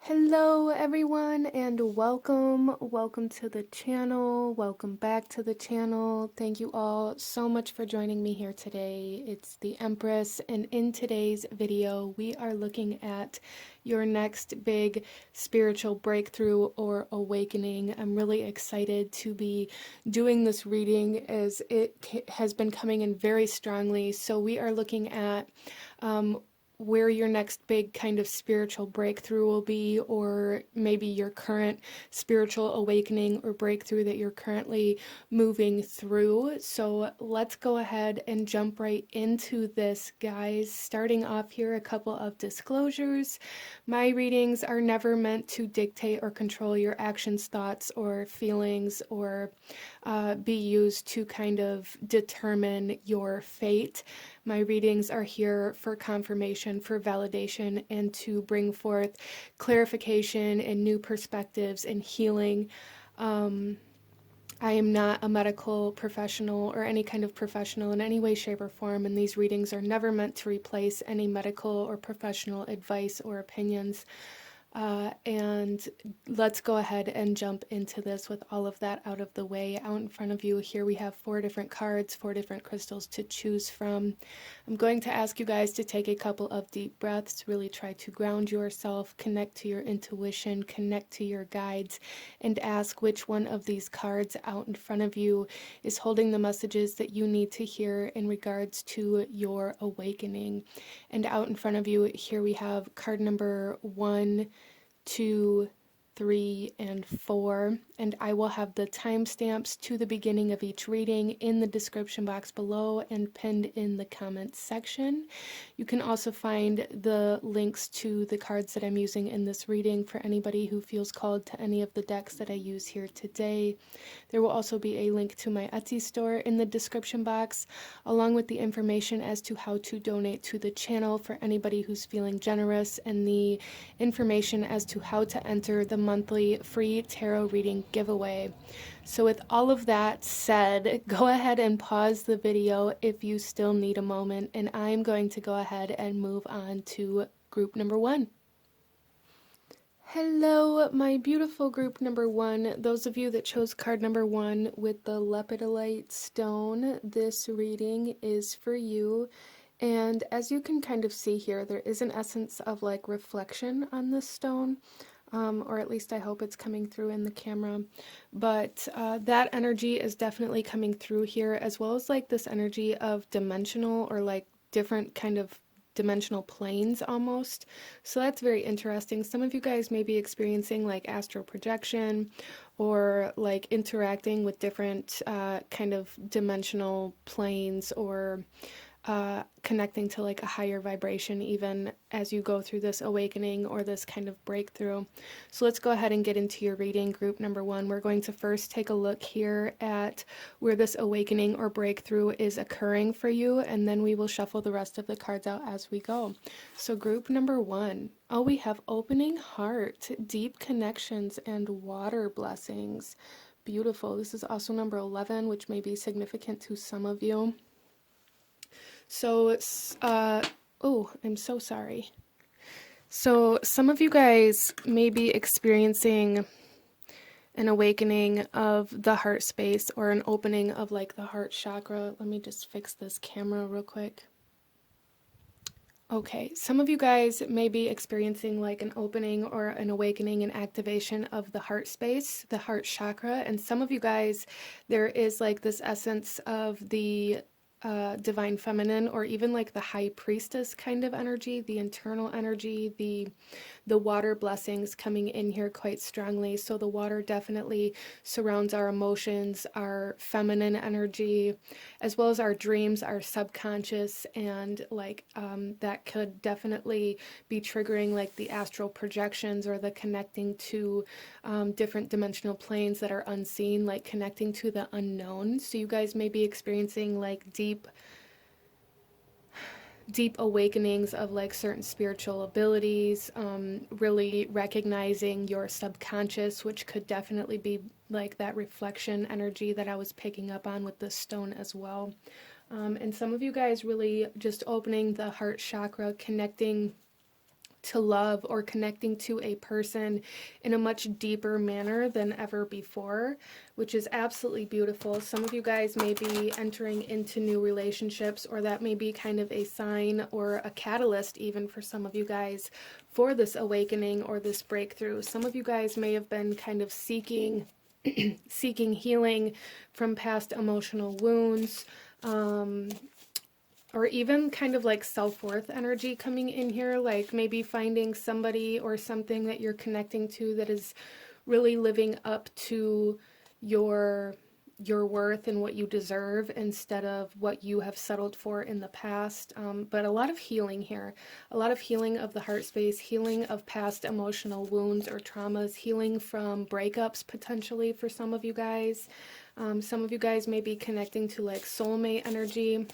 Hello everyone and welcome to the channel, welcome back to the channel. Thank you all so much for joining me here today. It's the Empress, and in today's video we are looking at your next big spiritual breakthrough or awakening. I'm really excited to be doing this reading as it has been coming in very strongly. So we are looking at where your next big kind of spiritual breakthrough will be, or maybe your current spiritual awakening or breakthrough that you're currently moving through. So let's go ahead and jump right into this, guys. Starting off here, a couple of disclosures. My readings are never meant to dictate or control your actions, thoughts, or feelings, or be used to kind of determine your fate. My readings are here for confirmation, for validation, and to bring forth clarification and new perspectives and healing. I am not a medical professional or any kind of professional in any way, shape, or form, and these readings are never meant to replace any medical or professional advice or opinions. And let's go ahead and jump into this with all of that out of the way. Out in front of you here we have 4 different cards, 4 different crystals to choose from. I'm going to ask you guys to take a couple of deep breaths, really try to ground yourself, connect to your intuition, connect to your guides, and ask which one of these cards out in front of you is holding the messages that you need to hear in regards to your awakening. And out in front of you here we have card number 1, 2, 3, and 4, and I will have the timestamps to the beginning of each reading in the description box below and pinned in the comments section. You can also find the links to the cards that I'm using in this reading for anybody who feels called to any of the decks that I use here today. There will also be a link to my Etsy store in the description box, along with the information as to how to donate to the channel for anybody who's feeling generous, and the information as to how to enter the monthly free tarot reading giveaway. So with all of that said, go ahead and pause the video if you still need a moment, and I'm going to go ahead and move on to group number 1. Hello, my beautiful group number 1. Those of you that chose card number 1 with the lepidolite stone, this reading is for you. And as you can kind of see here, there is an essence of like reflection on this stone. Or at least I hope it's coming through in the camera, but that energy is definitely coming through here, as well as like this energy of dimensional or like different kind of dimensional planes almost. So that's very interesting. Some of you guys may be experiencing like astral projection or like interacting with different kind of dimensional planes, or connecting to like a higher vibration even as you go through this awakening or this kind of breakthrough. So let's go ahead and get into your reading, group number 1. We're going to first take a look here at where this awakening or breakthrough is occurring for you, and then we will shuffle the rest of the cards out as we go. So group number 1, oh, we have opening heart, deep connections, and water blessings. Beautiful. This is also number 11, which may be significant to some of you. So, oh, I'm so sorry. So some of you guys may be experiencing an awakening of the heart space, or an opening of like the heart chakra. Let me just fix this camera real quick. Okay, some of you guys may be experiencing like an opening or an awakening and activation of the heart space, the heart chakra, and some of you guys, there is like this essence of the divine feminine, or even like the high priestess kind of energy, the internal energy, the water blessings coming in here quite strongly. So the water definitely surrounds our emotions, our feminine energy, as well as our dreams, our subconscious, and like that could definitely be triggering like the astral projections or the connecting to different dimensional planes that are unseen, like connecting to the unknown. So you guys may be experiencing like deep awakenings of like certain spiritual abilities, really recognizing your subconscious, which could definitely be like that reflection energy that I was picking up on with this stone as well. And some of you guys really just opening the heart chakra, connecting to love or connecting to a person in a much deeper manner than ever before, which is absolutely beautiful. Some of you guys may be entering into new relationships, or that may be kind of a sign or a catalyst even for some of you guys for this awakening or this breakthrough. Some of you guys may have been kind of seeking healing from past emotional wounds, or even kind of like self-worth energy coming in here, like maybe finding somebody or something that you're connecting to that is really living up to your worth and what you deserve instead of what you have settled for in the past. But a lot of healing here, a lot of healing of the heart space, healing of past emotional wounds or traumas, healing from breakups potentially for some of you guys. Some of you guys may be connecting to like soulmate energy.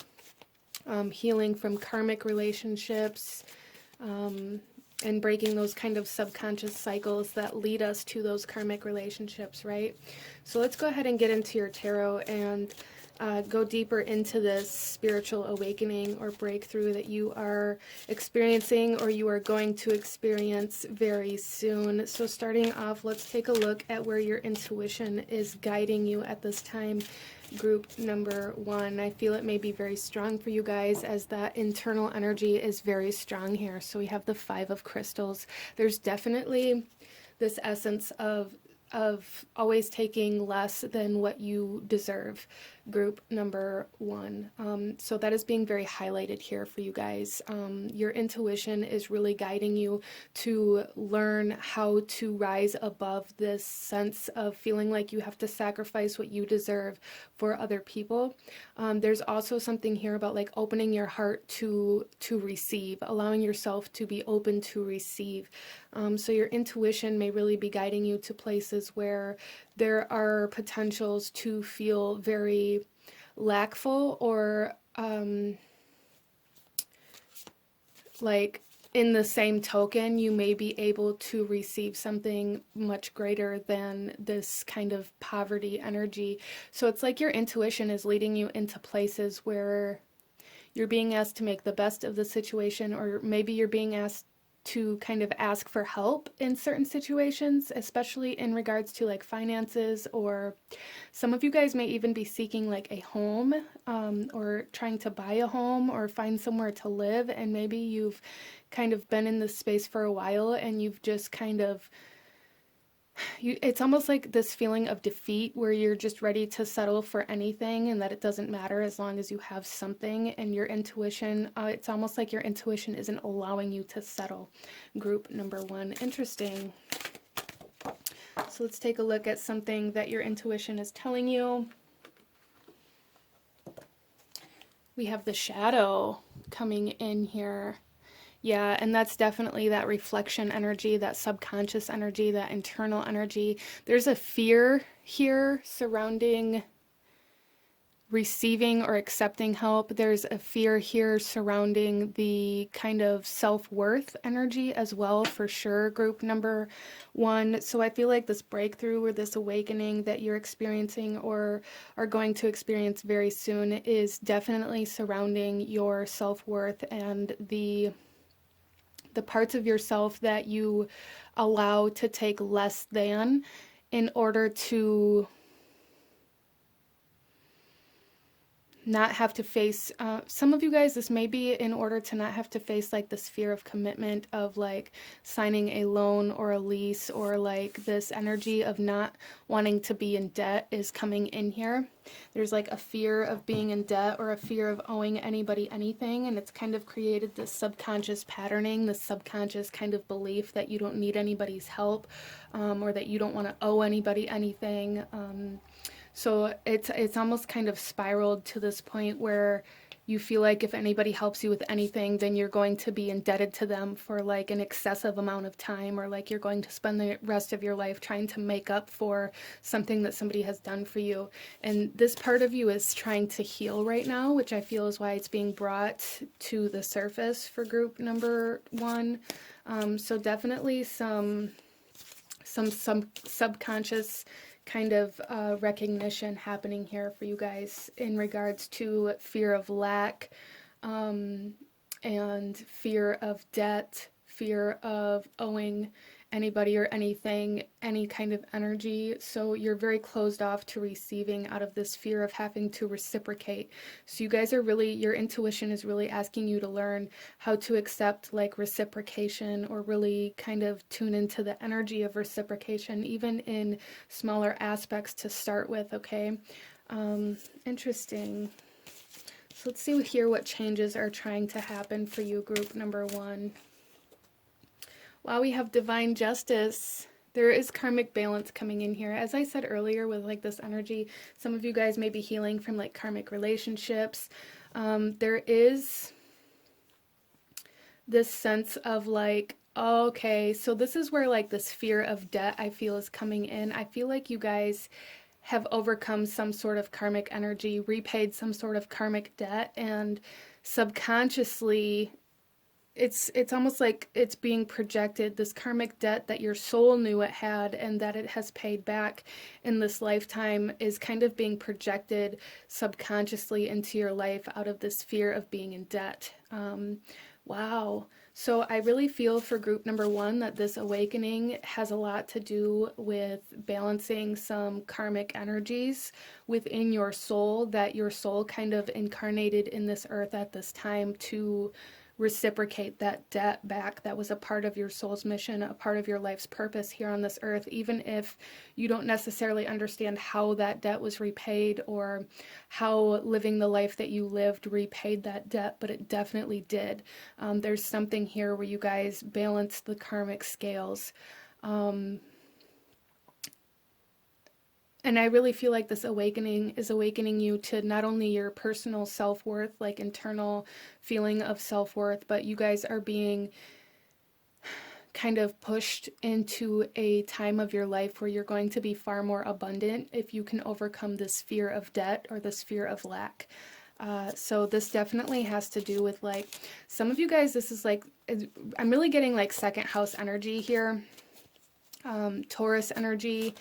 Healing from karmic relationships, and breaking those kind of subconscious cycles that lead us to those karmic relationships, right? So let's go ahead and get into your tarot and go deeper into this spiritual awakening or breakthrough that you are experiencing or you are going to experience very soon. So starting off, let's take a look at where your intuition is guiding you at this time. Group number 1, I feel it may be very strong for you guys as that internal energy is very strong here. So we have the 5 of crystals. There's definitely this essence of always taking less than what you deserve. Group number 1. So that is being very highlighted here for you guys. Your intuition is really guiding you to learn how to rise above this sense of feeling like you have to sacrifice what you deserve for other people. There's also something here about like opening your heart to receive, allowing yourself to be open to receive. So your intuition may really be guiding you to places where there are potentials to feel very lackful or like in the same token, you may be able to receive something much greater than this kind of poverty energy. So it's like your intuition is leading you into places where you're being asked to make the best of the situation, or maybe you're being asked to kind of ask for help in certain situations, especially in regards to like finances, or some of you guys may even be seeking like a home, or trying to buy a home or find somewhere to live, and maybe you've kind of been in this space for a while and you've just kind of it's almost like this feeling of defeat where you're just ready to settle for anything and that it doesn't matter as long as you have something. And your intuition, it's almost like your intuition isn't allowing you to settle. Group number 1. Interesting. So let's take a look at something that your intuition is telling you. We have the shadow coming in here. Yeah, and that's definitely that reflection energy, that subconscious energy, that internal energy. There's a fear here surrounding receiving or accepting help. There's a fear here surrounding the kind of self-worth energy as well, for sure, group number 1. So I feel like this breakthrough or this awakening that you're experiencing or are going to experience very soon is definitely surrounding your self-worth and the parts of yourself that you allow to take less than in order to not have to face, some of you guys, this may be in order to not have to face like this fear of commitment of like signing a loan or a lease, or like this energy of not wanting to be in debt is coming in here. There's like a fear of being in debt or a fear of owing anybody anything, and it's kind of created this subconscious patterning, this subconscious kind of belief that you don't need anybody's help, or that you don't want to owe anybody anything. So it's almost kind of spiraled to this point where you feel like if anybody helps you with anything, then you're going to be indebted to them for like an excessive amount of time, or like you're going to spend the rest of your life trying to make up for something that somebody has done for you. And this part of you is trying to heal right now, which I feel is why it's being brought to the surface for group number 1. So definitely some subconscious kind of recognition happening here for you guys in regards to fear of lack, and fear of debt, fear of owing anybody or anything any kind of energy. So you're very closed off to receiving out of this fear of having to reciprocate. So you guys are really, your intuition is really asking you to learn how to accept like reciprocation, or really kind of tune into the energy of reciprocation, even in smaller aspects to start with, okay? Interesting. So let's see here what changes are trying to happen for you, group number one. Wow, we have divine justice. There is karmic balance coming in here. As I said earlier, with like this energy, some of you guys may be healing from like karmic relationships. There is this sense of like, okay, so this is where like this fear of debt I feel is coming in. I feel like you guys have overcome some sort of karmic energy, repaid some sort of karmic debt, and subconsciously it's almost like it's being projected, this karmic debt that your soul knew it had and that it has paid back in this lifetime is kind of being projected subconsciously into your life out of this fear of being in debt. Wow. So I really feel for group number one that this awakening has a lot to do with balancing some karmic energies within your soul, that your soul kind of incarnated in this earth at this time to reciprocate that debt back. That was a part of your soul's mission, a part of your life's purpose here on this earth, even if you don't necessarily understand how that debt was repaid or how living the life that you lived repaid that debt, but it definitely did. There's something here where you guys balance the karmic scales. And I really feel like this awakening is awakening you to not only your personal self-worth, like internal feeling of self-worth, but you guys are being kind of pushed into a time of your life where you're going to be far more abundant if you can overcome this fear of debt or this fear of lack. So this definitely has to do with like, some of you guys, this is like, I'm really getting like second house energy here, Taurus energy,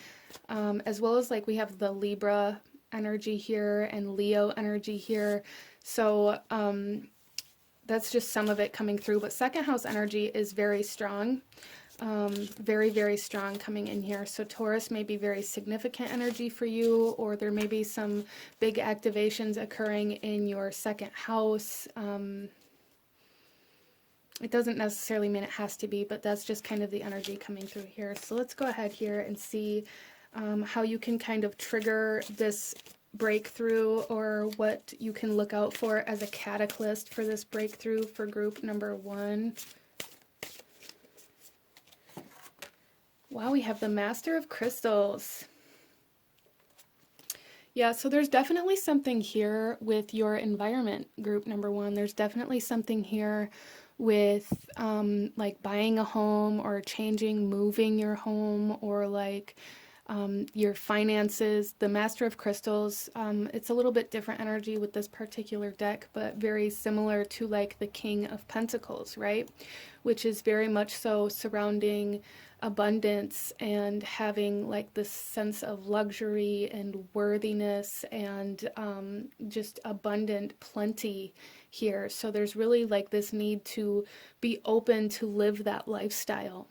as well as like we have the Libra energy here and Leo energy here. So that's just some of it coming through, but second house energy is very strong, very, very strong coming in here. So Taurus may be very significant energy for you, or there may be some big activations occurring in your second house. It doesn't necessarily mean it has to be, but that's just kind of the energy coming through here. So let's go ahead here and see how you can kind of trigger this breakthrough, or what you can look out for as a catalyst for this breakthrough for group number one. Wow, we have the Master of Crystals. Yeah, so there's definitely something here with your environment, group number one. There's definitely something here with like buying a home or changing, moving your home, or like your finances. The Master of Crystals, it's a little bit different energy with this particular deck, but very similar to like the King of Pentacles, right? Which is very much so surrounding abundance and having like this sense of luxury and worthiness and just abundant plenty here. So there's really like this need to be open to live that lifestyle.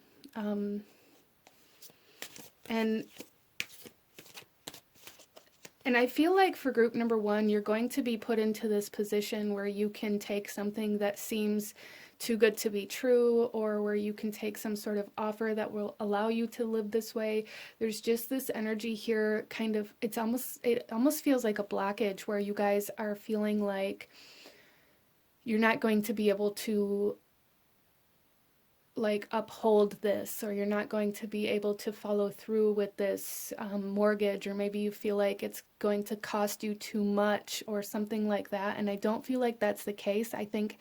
And I feel like for group number one, you're going to be put into this position where you can take something that seems too good to be true, or where you can take some sort of offer that will allow you to live this way. There's just this energy here, kind of, it almost feels like a blockage where you guys are feeling like you're not going to be able to like uphold this, or you're not going to be able to follow through with this mortgage, or maybe you feel like it's going to cost you too much or something like that. And I don't feel like that's the case. I think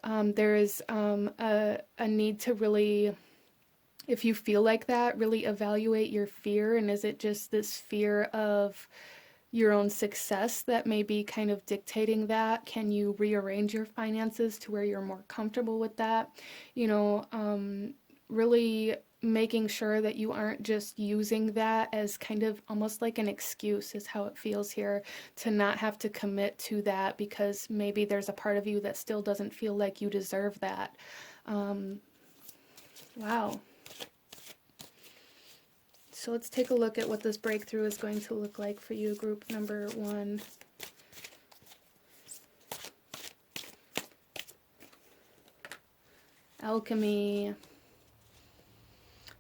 there is a need to really, if you feel like that, really evaluate your fear. And is it just this fear of your own success that may be kind of dictating that? Can you rearrange your finances to where you're more comfortable with that? You know, really making sure that you aren't just using that as kind of almost like an excuse, is how it feels here, to not have to commit to that because maybe there's a part of you that still doesn't feel like you deserve that. Wow. So let's take a look at what this breakthrough is going to look like for you, group number 1. Alchemy.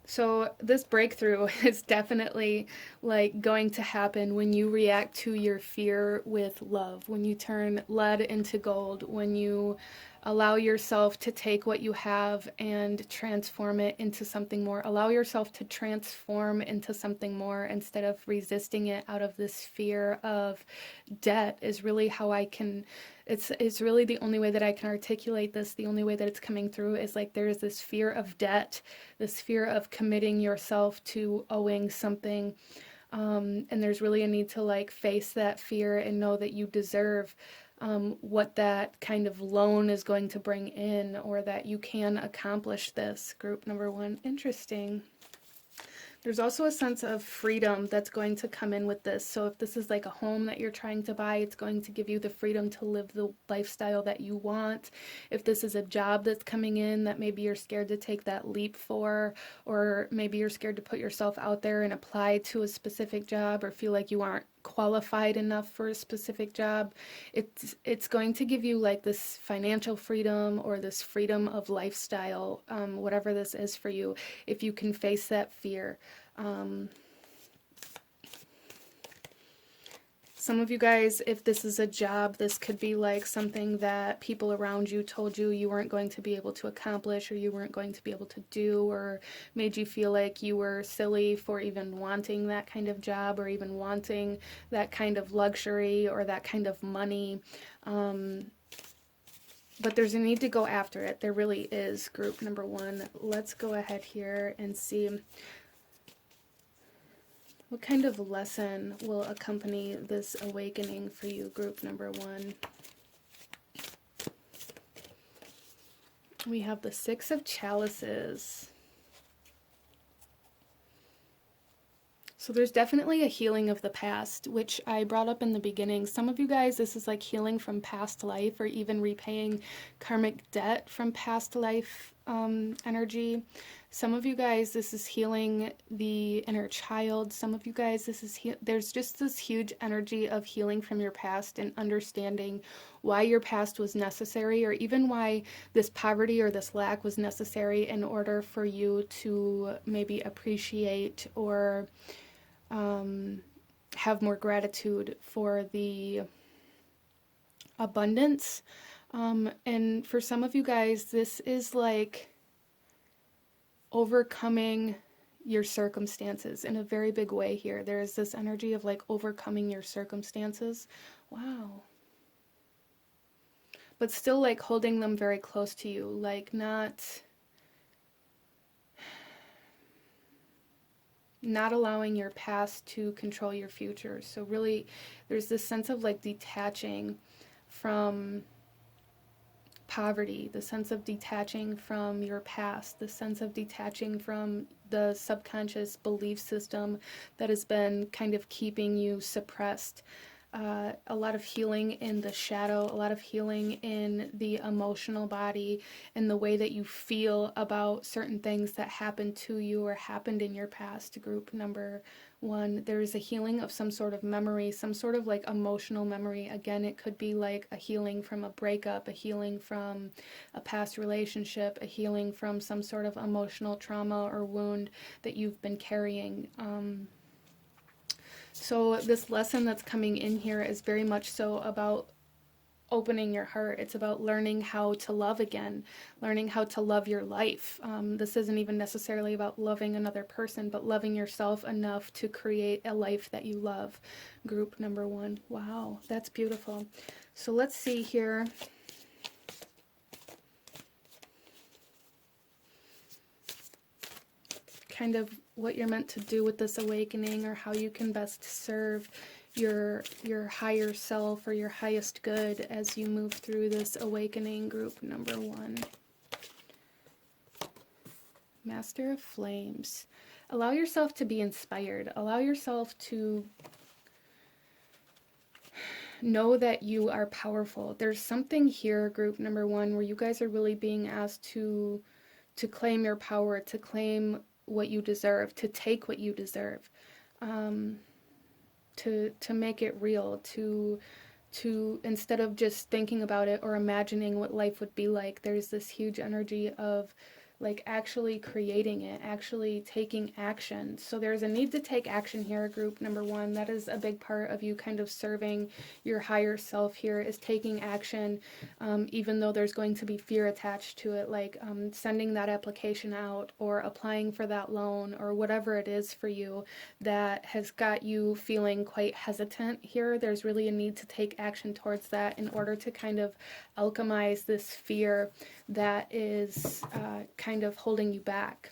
So this breakthrough is definitely like going to happen when you react to your fear with love, when you turn lead into gold, when you allow yourself to take what you have and transform it into something more. Allow yourself to transform into something more instead of resisting it out of this fear of debt is really how I can, it's really the only way that I can articulate this. The only way that it's coming through is like there is this fear of debt, this fear of committing yourself to owing something. And there's really a need to like face that fear and know that you deserve what that kind of loan is going to bring in, or that you can accomplish this. Group number 1. Interesting. There's also a sense of freedom that's going to come in with this. So if this is like a home that you're trying to buy, it's going to give you the freedom to live the lifestyle that you want. If this is a job that's coming in that maybe you're scared to take that leap for, or maybe you're scared to put yourself out there and apply to a specific job, or feel like you aren't qualified enough for a specific job, it's going to give you like this financial freedom or this freedom of lifestyle, whatever this is for you, if you can face that fear. Some of you guys, if this is a job, this could be like something that people around you told you you weren't going to be able to accomplish, or you weren't going to be able to do, or made you feel like you were silly for even wanting that kind of job, or even wanting that kind of luxury or that kind of money. But there's a need to go after it. There really is, group number 1. Let's go ahead here and see what kind of lesson will accompany this awakening for you, group number 1. We have the 6 of Chalices. So there's definitely a healing of the past, which I brought up in the beginning. Some of you guys, this is like healing from past life, or even repaying karmic debt from past life energy. Some of you guys, this is healing the inner child. Some of you guys, this is there's just this huge energy of healing from your past and understanding why your past was necessary, or even why this poverty or this lack was necessary in order for you to maybe appreciate or have more gratitude for the abundance. And for some of you guys, this is like overcoming your circumstances in a very big way here. There is this energy of like overcoming your circumstances. Wow. But still like holding them very close to you, like not allowing your past to control your future. So really there's this sense of like detaching from poverty, the sense of detaching from your past, the sense of detaching from the subconscious belief system that has been kind of keeping you suppressed. A lot of healing in the shadow, a lot of healing in the emotional body, and the way that you feel about certain things that happened to you or happened in your past, group number 1. There is a healing of some sort of memory, some sort of like emotional memory. Again, it could be like a healing from a breakup, a healing from a past relationship, a healing from some sort of emotional trauma or wound that you've been carrying. So this lesson that's coming in here is very much so about opening your heart. It's about learning how to love again, learning how to love your life. This isn't even necessarily about loving another person, but loving yourself enough to create a life that you love. Group number 1. Wow, that's beautiful. So let's see here. Kind of what you're meant to do with this awakening, or how you can best serve your higher self or your highest good as you move through this awakening, group number 1. Master of Flames. Allow yourself to be inspired. Allow yourself to know that you are powerful. There's something here, group number 1, where you guys are really being asked to claim your power, to claim what you deserve, to take what you deserve, to make it real, to instead of just thinking about it or imagining what life would be like, there's this huge energy of like actually creating it, actually taking action. So there's a need to take action here, group number one. That is a big part of you kind of serving your higher self here, is taking action, even though there's going to be fear attached to it, like sending that application out or applying for that loan or whatever it is for you that has got you feeling quite hesitant here. There's really a need to take action towards that in order to kind of alchemize this fear that is kind of holding you back.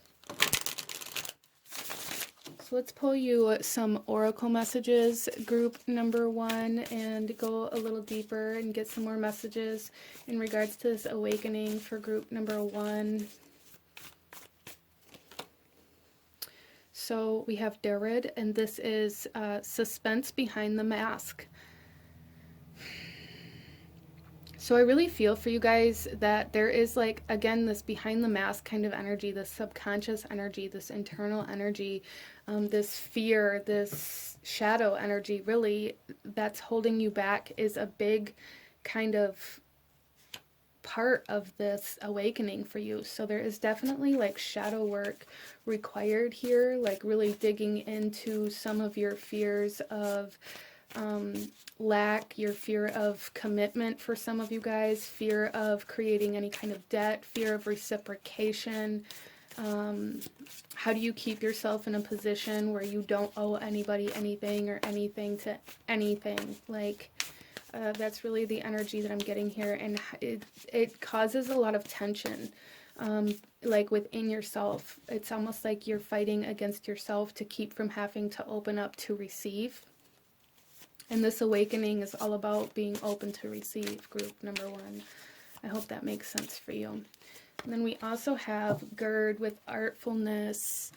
So let's pull you some oracle messages, group number one, and go a little deeper and get some more messages in regards to this awakening for group number one. So we have Darid, and this is suspense behind the mask. So I really feel for you guys that there is, like, again, this behind the mask kind of energy, this subconscious energy, this internal energy, this fear, this shadow energy, really, that's holding you back, is a big kind of part of this awakening for you. So there is definitely like shadow work required here, like really digging into some of your fears of lack, your fear of commitment for some of you guys, fear of creating any kind of debt, fear of reciprocation. How do you keep yourself in a position where you don't owe anybody anything or anything to anything? Like, that's really the energy that I'm getting here, and it causes a lot of tension, like within yourself. It's almost like you're fighting against yourself to keep from having to open up to receive. And this awakening is all about being open to receive, group number one. I hope that makes sense for you. And then we also have Gird with artfulness.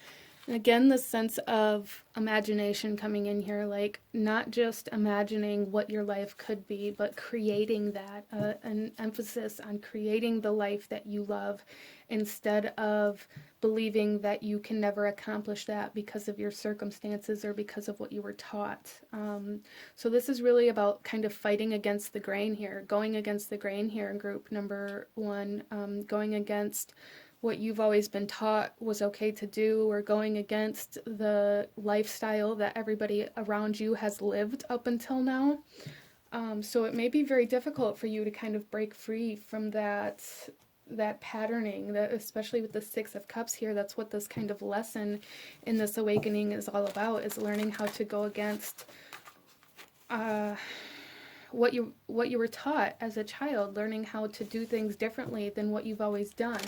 And again, the sense of imagination coming in here, like not just imagining what your life could be, but creating that, an emphasis on creating the life that you love instead of believing that you can never accomplish that because of your circumstances or because of what you were taught. So this is really about kind of fighting against the grain here, going against the grain here in group number one, going against what you've always been taught was okay to do, or going against the lifestyle that everybody around you has lived up until now. So it may be very difficult for you to kind of break free from that patterning, that especially with the Six of Cups here. That's what this kind of lesson in this awakening is all about, is learning how to go against what you were taught as a child, learning how to do things differently than what you've always done.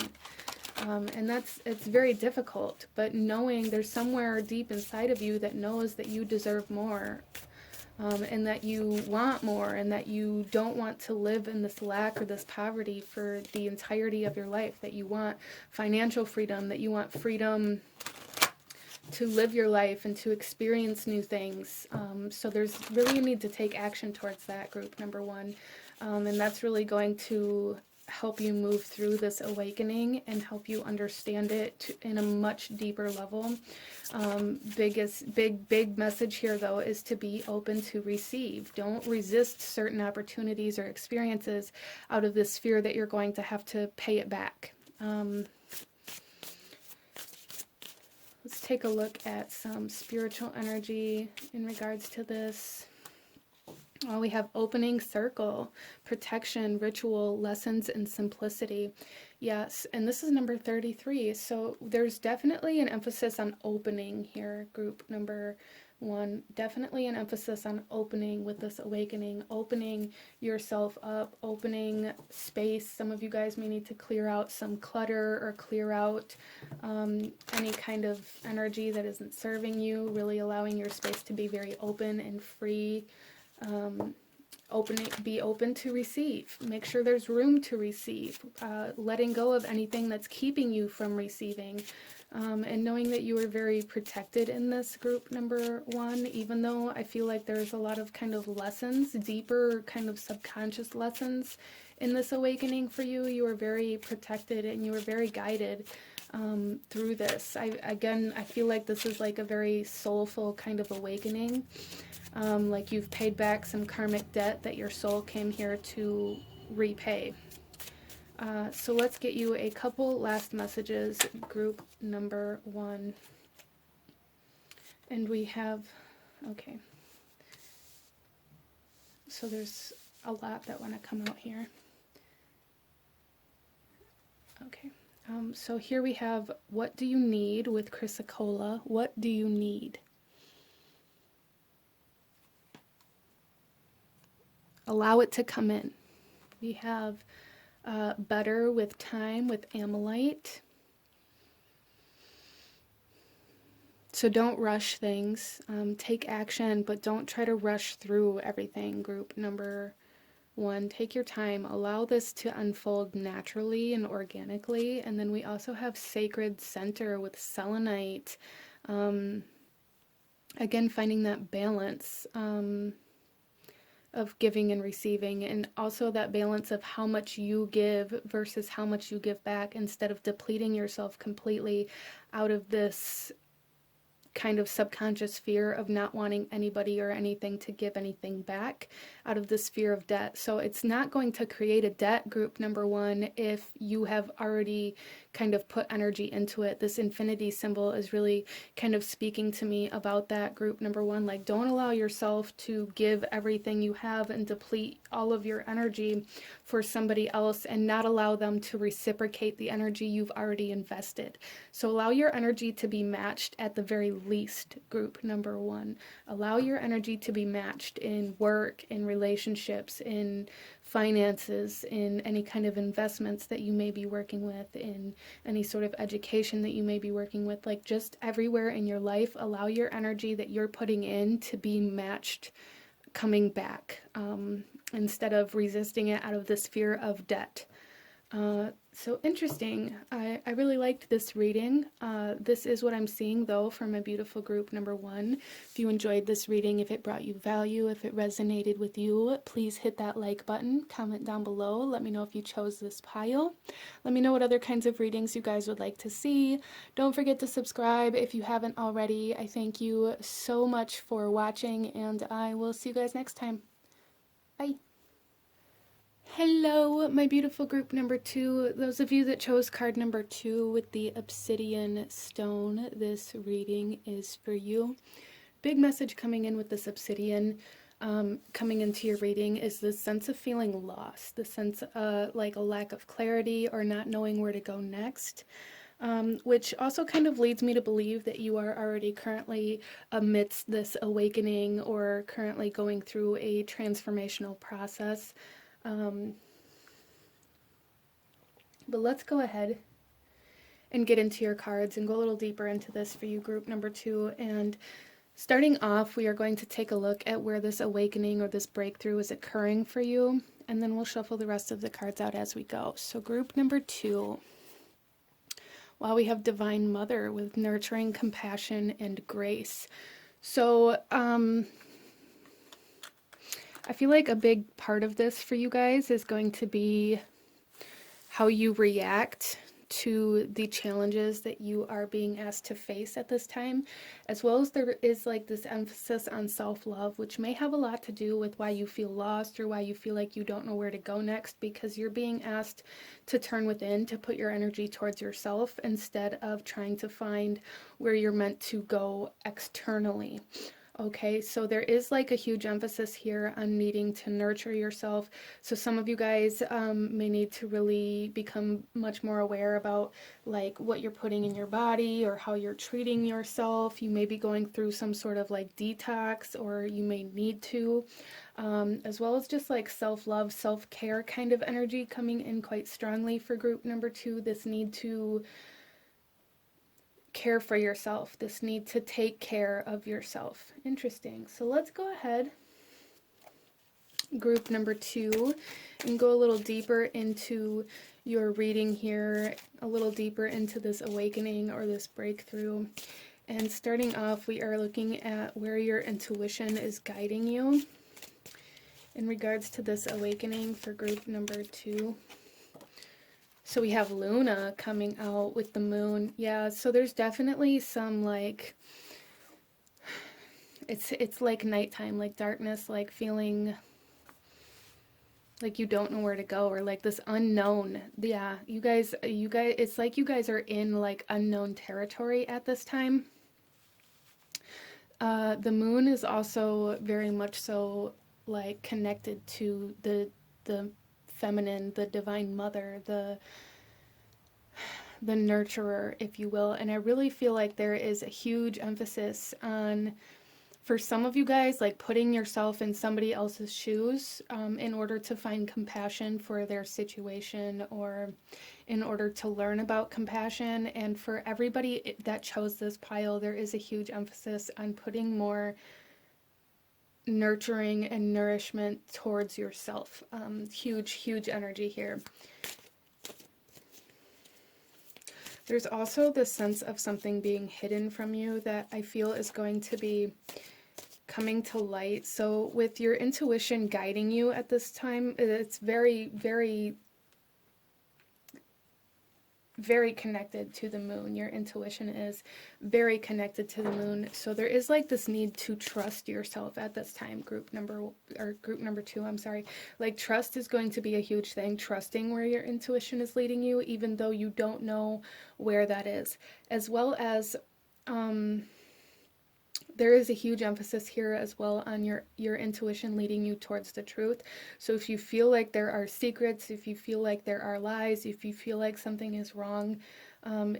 And it's very difficult, but knowing there's somewhere deep inside of you that knows that you deserve more, and that you want more, and that you don't want to live in this lack or this poverty for the entirety of your life, that you want financial freedom, that you want freedom to live your life and to experience new things. So there's really a need to take action towards that, group number one. And that's really going to help you move through this awakening and help you understand it in a much deeper level. Big message here, though, is to be open to receive. Don't resist certain opportunities or experiences out of this fear that you're going to have to pay it back. Let's take a look at some spiritual energy in regards to this. Well, we have opening circle, protection, ritual, lessons, and simplicity. Yes, and this is number 33. So there's definitely an emphasis on opening here, group number one. Definitely an emphasis on opening with this awakening, opening yourself up, opening space. Some of you guys may need to clear out some clutter or clear out any kind of energy that isn't serving you, really allowing your space to be very open and free. Be open to receive. Make sure there's room to receive. Letting go of anything that's keeping you from receiving. and knowing that you are very protected in this group number one, even though I feel like there's a lot of kind of lessons, deeper kind of subconscious lessons in this awakening for you. You are very protected and you are very guided through this. I feel like this is like a very soulful kind of awakening. Like you've paid back some karmic debt that your soul came here to repay. So let's get you a couple last messages, group number one. And we have, okay. So there's a lot that want to come out here. Okay. So here we have, what do you need with Chrysocolla? What do you need? Allow it to come in. We have better with time with Amylite. So don't rush things. Take action, but don't try to rush through everything. Group number one, take your time. Allow this to unfold naturally and organically. And then we also have Sacred Center with selenite. Again, finding that balance of giving and receiving, and also that balance of how much you give versus how much you give back, instead of depleting yourself completely out of this kind of subconscious fear of not wanting anybody or anything to give anything back, out of this fear of debt. So it's not going to create a debt, group number one, if you have already kind of put energy into it. This infinity symbol is really kind of speaking to me about that, group number one. Like, don't allow yourself to give everything you have and deplete all of your energy for somebody else and not allow them to reciprocate the energy you've already invested. So allow your energy to be matched at the very least, group number one. Allow your energy to be matched in work, in relationships, in finances, in any kind of investments that you may be working with, in any sort of education that you may be working with. Like, just everywhere in your life, allow your energy that you're putting in to be matched coming back, instead of resisting it out of this fear of debt. So interesting. I really liked this reading. This is what I'm seeing, though, from a beautiful group number one. If you enjoyed this reading, if it brought you value, if it resonated with you, please hit that like button, comment down below. Let me know if you chose this pile. Let me know what other kinds of readings you guys would like to see. Don't forget to subscribe if you haven't already. I thank you so much for watching, and I will see you guys next time. Bye. Hello, my beautiful group number two. Those of you that chose card number two with the obsidian stone, this reading is for you. Big message coming in with this obsidian, coming into your reading, is this sense of feeling lost, the sense like a lack of clarity or not knowing where to go next. Which also kind of leads me to believe that you are already currently amidst this awakening or currently going through a transformational process. But let's go ahead and get into your cards and go a little deeper into this for you, group number two. And starting off, we are going to take a look at where this awakening or this breakthrough is occurring for you, and then we'll shuffle the rest of the cards out as we go. So group number two, wow, we have Divine Mother with nurturing, compassion, and grace. So, I feel like a big part of this for you guys is going to be how you react to the challenges that you are being asked to face at this time, as well as there is like this emphasis on self-love, which may have a lot to do with why you feel lost or why you feel like you don't know where to go next, because you're being asked to turn within, to put your energy towards yourself instead of trying to find where you're meant to go externally. Okay, so there is like a huge emphasis here on needing to nurture yourself. So some of you guys may need to really become much more aware about like what you're putting in your body or how you're treating yourself. You may be going through some sort of like detox, or you may need to, as well as just like self-love, self-care kind of energy coming in quite strongly for group number two. This need to care for yourself, this need to take care of yourself. Interesting. So let's go ahead group number 2, and go a little deeper into your reading here, a little deeper into this awakening or this breakthrough. And starting off, we are looking at where your intuition is guiding you in regards to this awakening for group number 2. So we have Luna coming out with the moon. Yeah, so there's definitely some like, it's like nighttime, like darkness, like feeling like you don't know where to go, or like this unknown. Yeah, you guys, it's like you guys are in like unknown territory at this time. The moon is also very much so like connected to the feminine, the divine mother, the nurturer, if you will. And I really feel like there is a huge emphasis on, for some of you guys, like putting yourself in somebody else's shoes in order to find compassion for their situation, or in order to learn about compassion. And for everybody that chose this pile, there is a huge emphasis on putting more nurturing and nourishment towards yourself. Huge energy here. There's also this sense of something being hidden from you that I feel is going to be coming to light. So with your intuition guiding you at this time, it's very connected to the moon. Your intuition is very connected to the moon. So there is like this need to trust yourself at this time, group number 2, I'm sorry. Like trust is going to be a huge thing, trusting where your intuition is leading you, even though you don't know where that is. As well as there is a huge emphasis here as well on your intuition leading you towards the truth. So if you feel like there are secrets, if you feel like there are lies, if you feel like something is wrong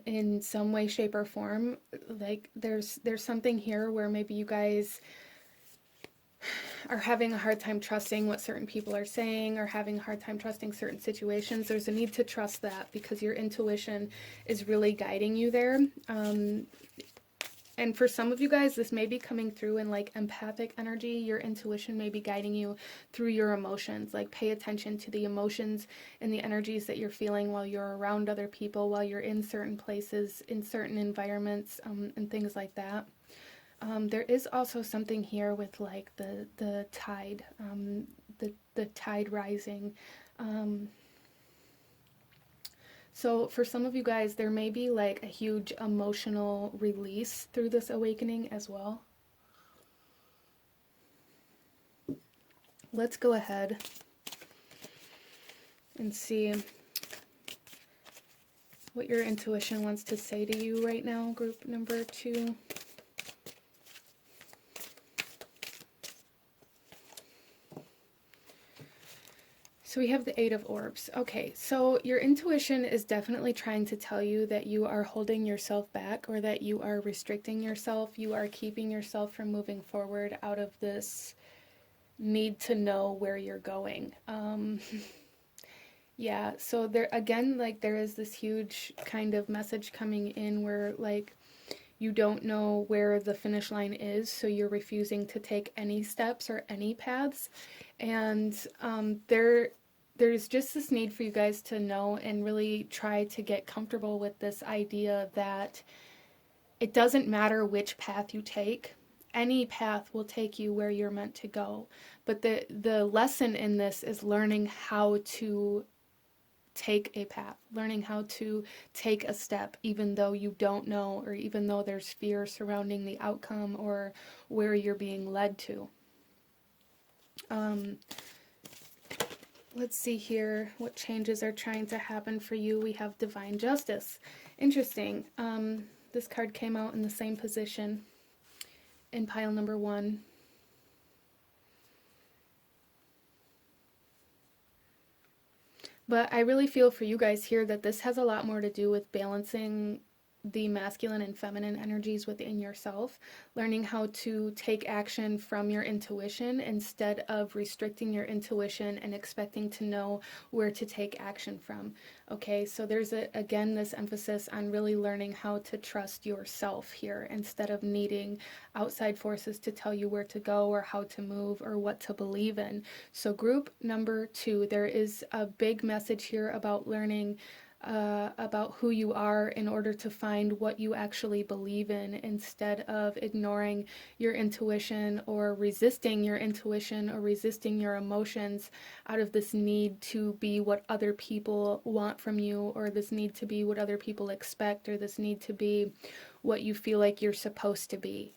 in some way, shape, or form, like there's something here where maybe you guys are having a hard time trusting what certain people are saying, or having a hard time trusting certain situations. There's a need to trust that because your intuition is really guiding you there. And for some of you guys, this may be coming through in like empathic energy. Your intuition may be guiding you through your emotions. Like pay attention to the emotions and the energies that you're feeling while you're around other people, while you're in certain places, in certain environments, and things like that. There is also something here with like the tide, the tide rising. So for some of you guys, there may be like a huge emotional release through this awakening as well. Let's go ahead and see what your intuition wants to say to you right now, group number 2. So we have the 8 of Orbs. Okay, so your intuition is definitely trying to tell you that you are holding yourself back, or that you are restricting yourself. You are keeping yourself from moving forward out of this need to know where you're going. Yeah, so there again, like there is this huge kind of message coming in where like you don't know where the finish line is, so you're refusing to take any steps or any paths. And there's just this need for you guys to know and really try to get comfortable with this idea that it doesn't matter which path you take. Any path will take you where you're meant to go. But the lesson in this is learning how to take a path, learning how to take a step, even though you don't know, or even though there's fear surrounding the outcome or where you're being led to. Let's see here what changes are trying to happen for you. We have Divine Justice. Interesting. This card came out in the same position in pile number 1. But I really feel for you guys here that this has a lot more to do with balancing the masculine and feminine energies within yourself, learning how to take action from your intuition instead of restricting your intuition and expecting to know where to take action from. Okay, so there's again this emphasis on really learning how to trust yourself here instead of needing outside forces to tell you where to go or how to move or what to believe in. So group number 2, there is a big message here about learning about who you are in order to find what you actually believe in instead of ignoring your intuition or resisting your intuition or resisting your emotions out of this need to be what other people want from you, or this need to be what other people expect, or this need to be what you feel like you're supposed to be.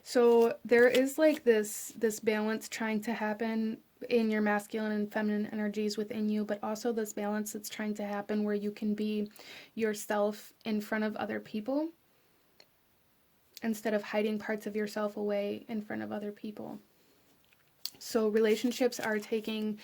So there is like this balance trying to happen in your masculine and feminine energies within you, but also this balance that's trying to happen where you can be yourself in front of other people instead of hiding parts of yourself away in front of other people. So relationships are taking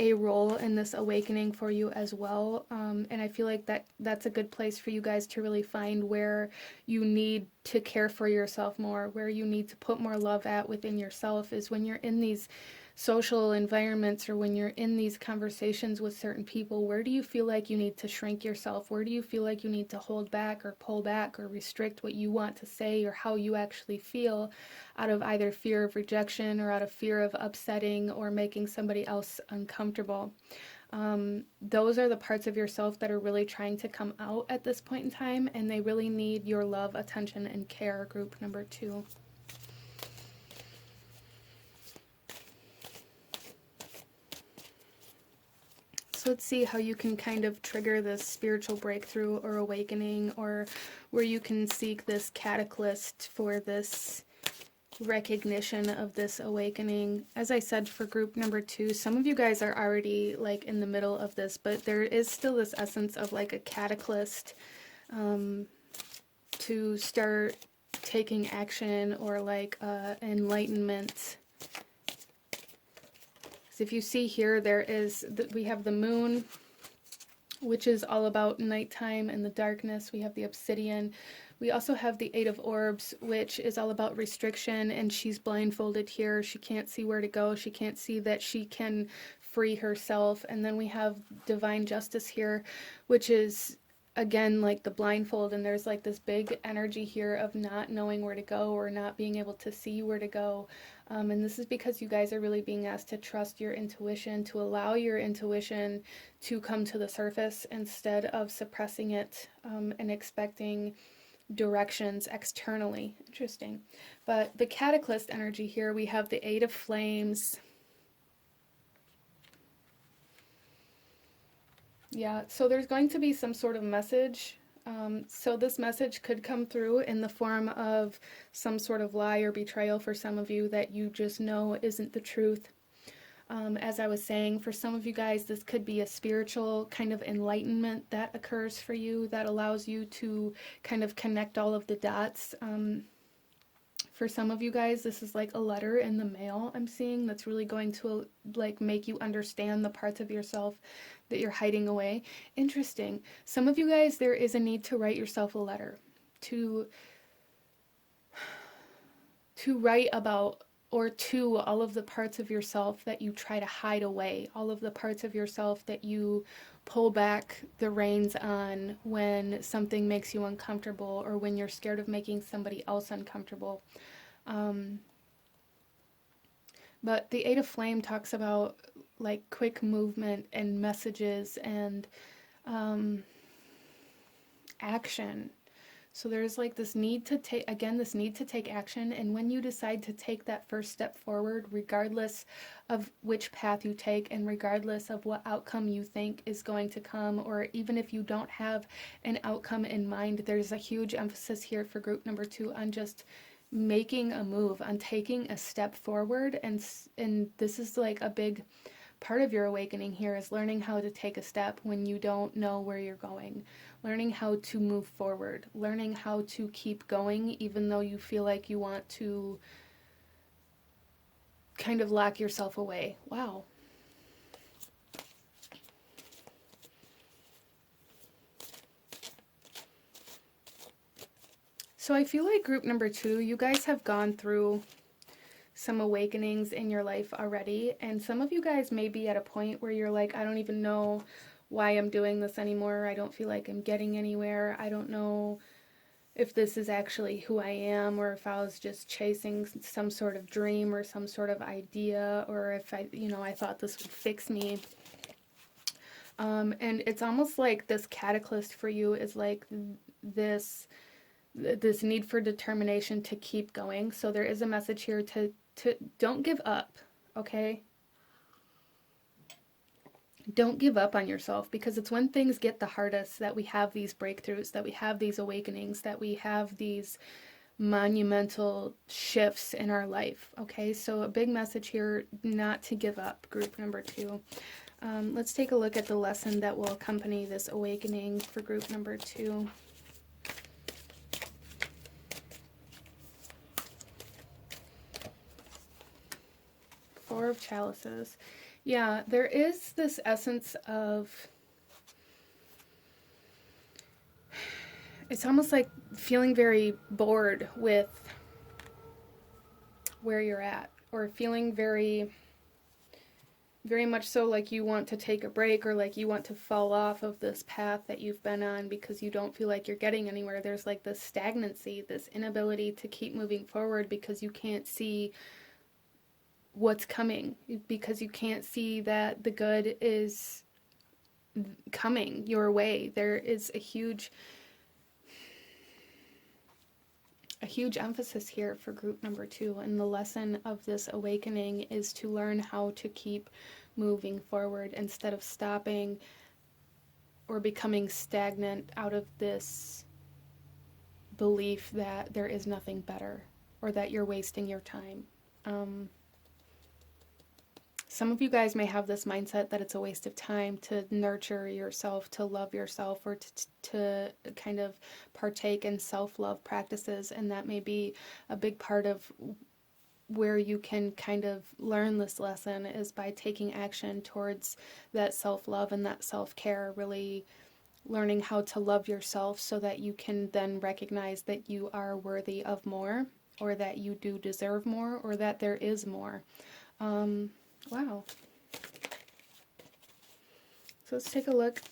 a role in this awakening for you as well, and I feel like that's a good place for you guys to really find where you need to care for yourself more, where you need to put more love at within yourself, is when you're in these social environments or when you're in these conversations with certain people. Where do you feel like you need to shrink yourself? Where do you feel like you need to hold back or pull back or restrict what you want to say or how you actually feel, out of either fear of rejection or out of fear of upsetting or making somebody else uncomfortable? Those are the parts of yourself that are really trying to come out at this point in time, and they really need your love, attention, and care, group number 2. So let's see how you can kind of trigger this spiritual breakthrough or awakening, or where you can seek this catalyst for this recognition of this awakening. As I said, for group number 2, some of you guys are already like in the middle of this, but there is still this essence of like a catalyst to start taking action, or like enlightenment. So if you see here, we have the moon, which is all about nighttime and the darkness. We have the obsidian. We also have the 8 of orbs, which is all about restriction, and she's blindfolded here. She can't see where to go. She can't see that she can free herself. And then we have divine justice here, which is again like the blindfold, and there's like this big energy here of not knowing where to go or not being able to see where to go. And this is because you guys are really being asked to trust your intuition, to allow your intuition to come to the surface instead of suppressing it and expecting directions externally. Interesting. But the cataclysm energy here, we have the 8 of flames. Yeah, so there's going to be some sort of message. So this message could come through in the form of some sort of lie or betrayal for some of you that you just know isn't the truth. As I was saying, for some of you guys, this could be a spiritual kind of enlightenment that occurs for you that allows you to kind of connect all of the dots. For some of you guys, this is like a letter in the mail I'm seeing that's really going to like make you understand the parts of yourself that you're hiding away. Interesting. Some of you guys, there is a need to write yourself a letter, to write about, or to all of the parts of yourself that you try to hide away, all of the parts of yourself that you pull back the reins on when something makes you uncomfortable, or when you're scared of making somebody else uncomfortable. But the 8 of flame talks about like quick movement and messages and action. So there's like this need to take, again, this need to take action. And when you decide to take that first step forward, regardless of which path you take and regardless of what outcome you think is going to come, or even if you don't have an outcome in mind, there's a huge emphasis here for group number 2 on just making a move, on taking a step forward. And this is like a big part of your awakening here, is learning how to take a step when you don't know where you're going, learning how to move forward, learning how to keep going even though you feel like you want to kind of lock yourself away. Wow. So I feel like group number 2, you guys have gone through some awakenings in your life already, and some of you guys may be at a point where you're like, I don't even know why I'm doing this anymore. I don't feel like I'm getting anywhere. I don't know if this is actually who I am, or if I was just chasing some sort of dream or some sort of idea, or if I thought this would fix me. And it's almost like this catalyst for you is like this need for determination to keep going. So there is a message here to don't give up, okay? Don't give up on yourself, because it's when things get the hardest that we have these breakthroughs, that we have these awakenings, that we have these monumental shifts in our life, okay? So a big message here, not to give up, group number 2. Let's take a look at the lesson that will accompany this awakening for group number 2. Four of Chalices. Yeah, there is this essence of, it's almost like feeling very bored with where you're at, or feeling very much so like you want to take a break, or like you want to fall off of this path that you've been on because you don't feel like you're getting anywhere. There's like this stagnancy, this inability to keep moving forward because you can't see what's coming, because you can't see that the good is coming your way. There is a huge emphasis here for group number 2, and the lesson of this awakening is to learn how to keep moving forward instead of stopping or becoming stagnant out of this belief that there is nothing better, or that you're wasting your time. Some of you guys may have this mindset that it's a waste of time to nurture yourself, to love yourself, or to kind of partake in self-love practices, and that may be a big part of where you can kind of learn this lesson, is by taking action towards that self-love and that self-care, really learning how to love yourself so that you can then recognize that you are worthy of more, or that you do deserve more, or that there is more. Wow. So let's take a look.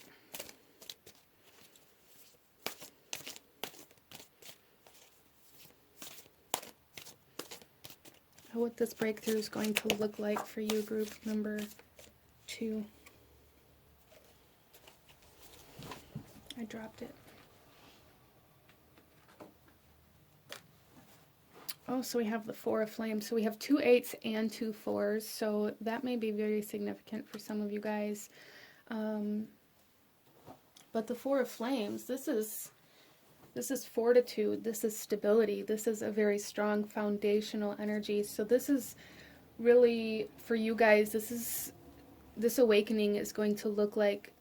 What this breakthrough is going to look like for you, group number 2. I dropped it. Oh, so we have the 4 of Flames. So we have 2 8s and 2 4s. So that may be very significant for some of you guys. But the 4 of Flames, this is fortitude. This is stability. This is a very strong foundational energy. So this is really, for you guys, this awakening is going to look like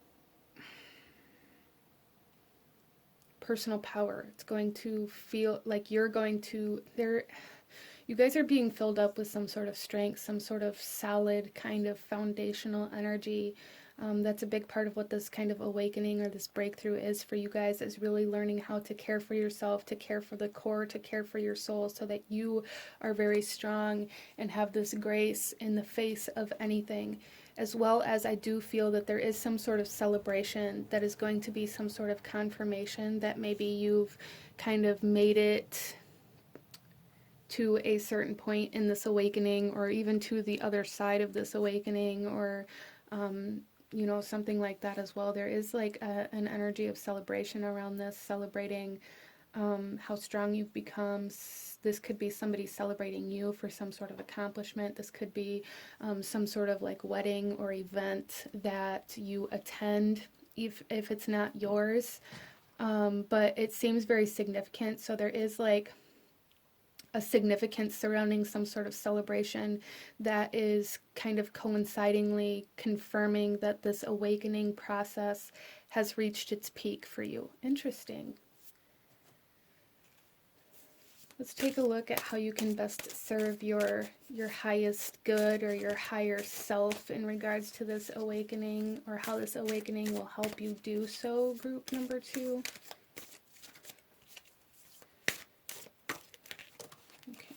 personal power. It's going to feel like you're going to, you guys are being filled up with some sort of strength, some sort of solid kind of foundational energy. That's a big part of what this kind of awakening or this breakthrough is for you guys, is really learning how to care for yourself, to care for the core, to care for your soul, so that you are very strong and have this grace in the face of anything. As well as, I do feel that there is some sort of celebration that is going to be some sort of confirmation that maybe you've kind of made it to a certain point in this awakening, or even to the other side of this awakening, or something like that as well. There is like an energy of celebration around this, celebrating how strong you've become. This could be somebody celebrating you for some sort of accomplishment. This could be some sort of like wedding or event that you attend, if it's not yours. But it seems very significant. So there is like a significance surrounding some sort of celebration that is kind of coincidingly confirming that this awakening process has reached its peak for you. Interesting. Let's take a look at how you can best serve your highest good or your higher self in regards to this awakening, or how this awakening will help you do so, group number 2. Okay.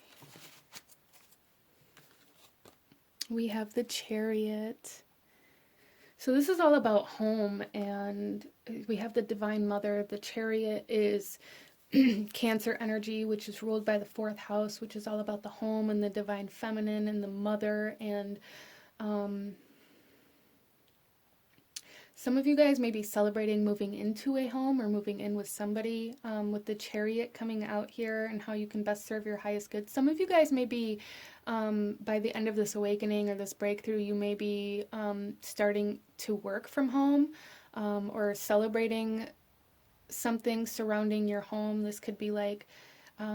We have the Chariot. So this is all about home, and we have the Divine Mother. The Chariot is Cancer energy, which is ruled by the 4th house, which is all about the home and the Divine Feminine and the mother. And some of you guys may be celebrating moving into a home or moving in with somebody, with the Chariot coming out here, and how you can best serve your highest good. Some of you guys may be, by the end of this awakening or this breakthrough, you may be starting to work from home, or celebrating something surrounding your home. This could be like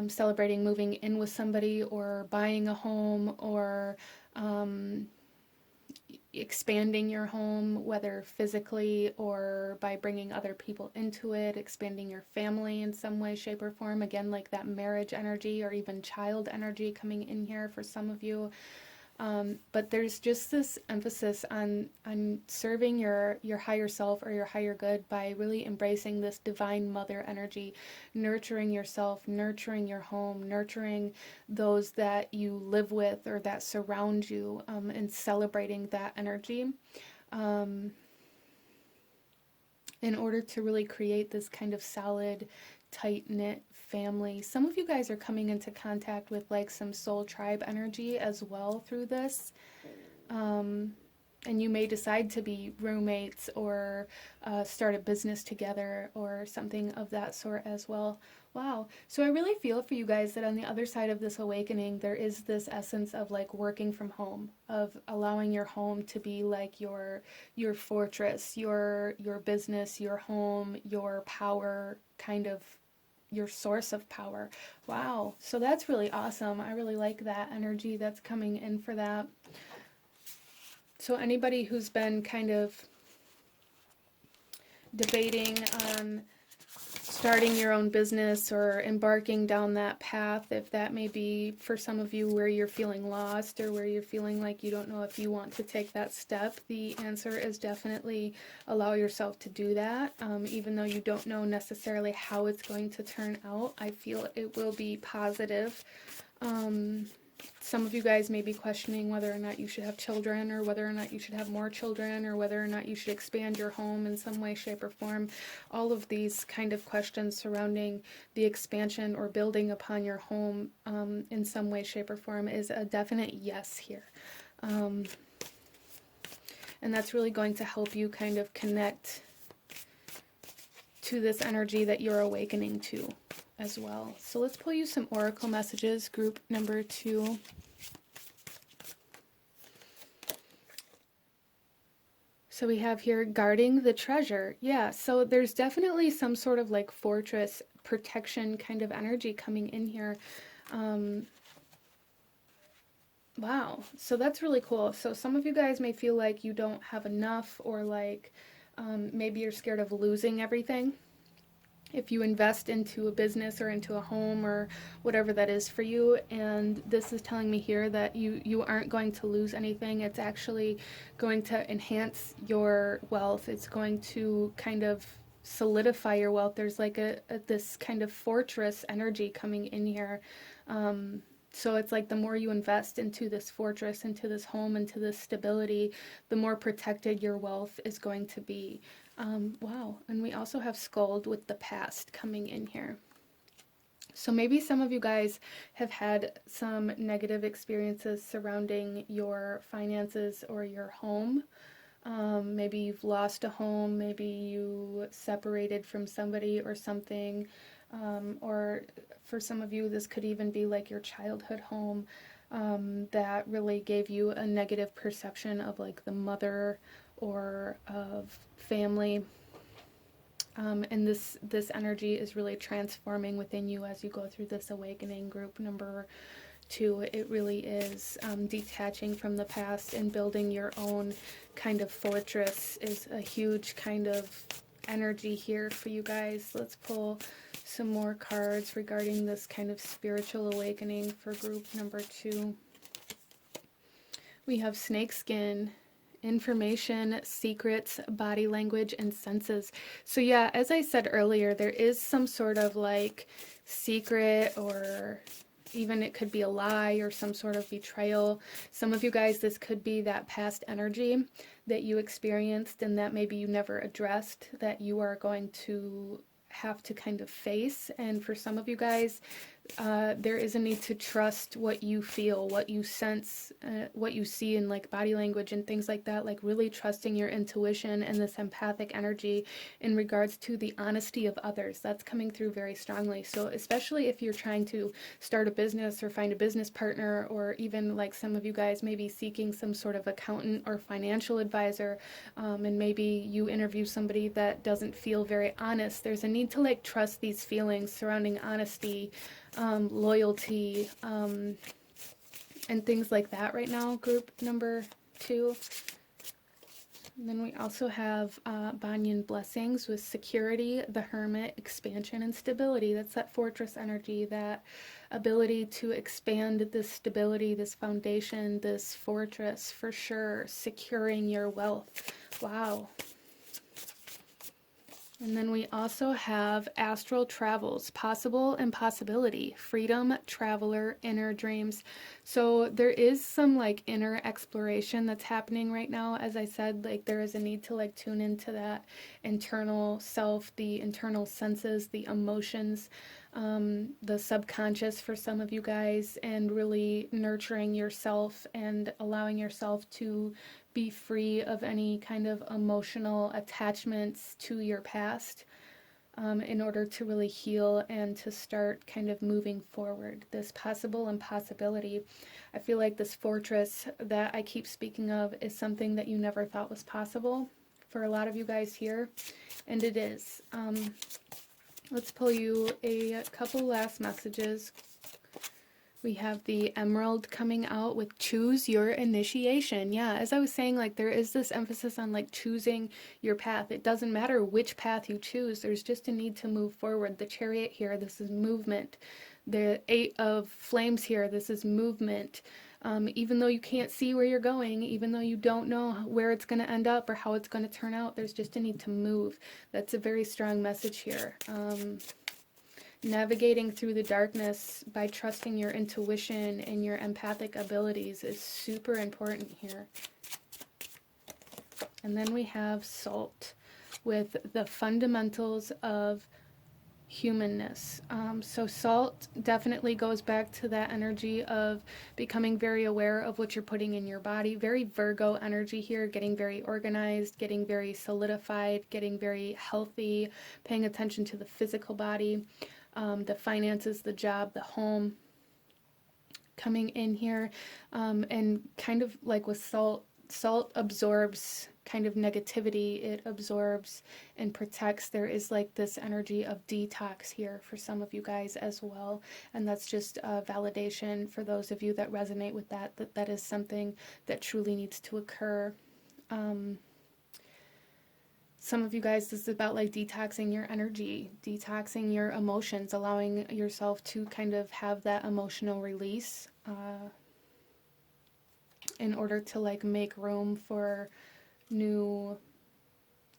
celebrating moving in with somebody, or buying a home, or expanding your home, whether physically or by bringing other people into it, expanding your family in some way, shape, or form. Again, like that marriage energy or even child energy coming in here for some of you. But there's just this emphasis on serving your higher self or your higher good by really embracing this Divine Mother energy, nurturing yourself, nurturing your home, nurturing those that you live with or that surround you, and celebrating that energy, in order to really create this kind of solid, tight-knit family. Some of you guys are coming into contact with like some soul tribe energy as well through this. And you may decide to be roommates, or start a business together or something of that sort as well. Wow. So I really feel for you guys that on the other side of this awakening, there is this essence of like working from home, of allowing your home to be like your fortress, your business, your home, your power, kind of your source of power. Wow. So that's really awesome. I really like that energy that's coming in for that. So anybody who's been kind of debating on starting your own business or embarking down that path, if that may be for some of you where you're feeling lost, or where you're feeling like you don't know if you want to take that step, the answer is definitely allow yourself to do that. Even though you don't know necessarily how it's going to turn out, I feel it will be positive. Some of you guys may be questioning whether or not you should have children, or whether or not you should have more children, or whether or not you should expand your home in some way, shape, or form. All of these kind of questions surrounding the expansion or building upon your home in some way, shape, or form is a definite yes here. And that's really going to help you kind of connect to this energy that you're awakening to as well. So let's pull you some oracle messages, group number 2. So we have here guarding the treasure. Yeah, so there's definitely some sort of like fortress protection kind of energy coming in here. Wow, so that's really cool. So some of you guys may feel like you don't have enough, or like maybe you're scared of losing everything if you invest into a business or into a home or whatever that is for you. And this is telling me here that you aren't going to lose anything. It's actually going to enhance your wealth. It's going to kind of solidify your wealth. There's like this kind of fortress energy coming in here. So it's like the more you invest into this fortress, into this home, into this stability, the more protected your wealth is going to be. Wow. And we also have Scold with the past coming in here. So maybe some of you guys have had some negative experiences surrounding your finances or your home. Maybe you've lost a home, maybe you separated from somebody or something. Or for some of you, this could even be like your childhood home, that really gave you a negative perception of like the mother or of family. And this energy is really transforming within you as you go through this awakening, group number 2. It really is detaching from the past and building your own kind of fortress is a huge kind of energy here for you guys. Let's pull some more cards regarding this kind of spiritual awakening for group number 2. We have snakeskin, information, secrets, body language, and senses. So yeah, as I said earlier, there is some sort of like secret, or even it could be a lie or some sort of betrayal. Some of you guys, this could be that past energy that you experienced and that maybe you never addressed, that you are going to have to kind of face. And for some of you guys, there is a need to trust what you feel, what you sense, what you see in like body language and things like that, like really trusting your intuition and this empathic energy in regards to the honesty of others. That's coming through very strongly. So especially if you're trying to start a business or find a business partner, or even like some of you guys may be seeking some sort of accountant or financial advisor, and maybe you interview somebody that doesn't feel very honest, there's a need to like trust these feelings surrounding honesty, loyalty, and things like that right now, group number 2. And then we also have Banyan blessings with security, the hermit, expansion, and stability. That's that fortress energy, that ability to expand this stability, this foundation, this fortress, for sure, securing your wealth. Wow. And then we also have astral travels, possible and possibility, freedom, traveler, inner dreams. So there is some like inner exploration that's happening right now. As I said, like there is a need to like tune into that internal self, the internal senses, the emotions, the subconscious for some of you guys, and really nurturing yourself and allowing yourself to be free of any kind of emotional attachments to your past, in order to really heal and to start kind of moving forward. This possible and possibility. I feel like this fortress that I keep speaking of is something that you never thought was possible for a lot of you guys here, and it is. Let's pull you a couple last messages. We have the emerald coming out with choose your initiation. Yeah, as I was saying, like there is this emphasis on like choosing your path. It doesn't matter which path you choose. There's just a need to move forward. The chariot here, this is movement. The 8 of flames here, this is movement. Even though you can't see where you're going, even though you don't know where it's going to end up or how it's going to turn out, there's just a need to move. That's a very strong message here. Navigating through the darkness by trusting your intuition and your empathic abilities is super important here. And then we have salt with the fundamentals of humanness. So salt definitely goes back to that energy of becoming very aware of what you're putting in your body. Very Virgo energy here, getting very organized, getting very solidified, getting very healthy, paying attention to the physical body. The finances, the job, the home, coming in here, and kind of like with salt absorbs kind of negativity. It absorbs and protects. There is like this energy of detox here for some of you guys as well, and that's just a validation for those of you that resonate with that, that is something that truly needs to occur. Some of you guys, this is about like detoxing your energy, detoxing your emotions, allowing yourself to kind of have that emotional release, in order to like make room for new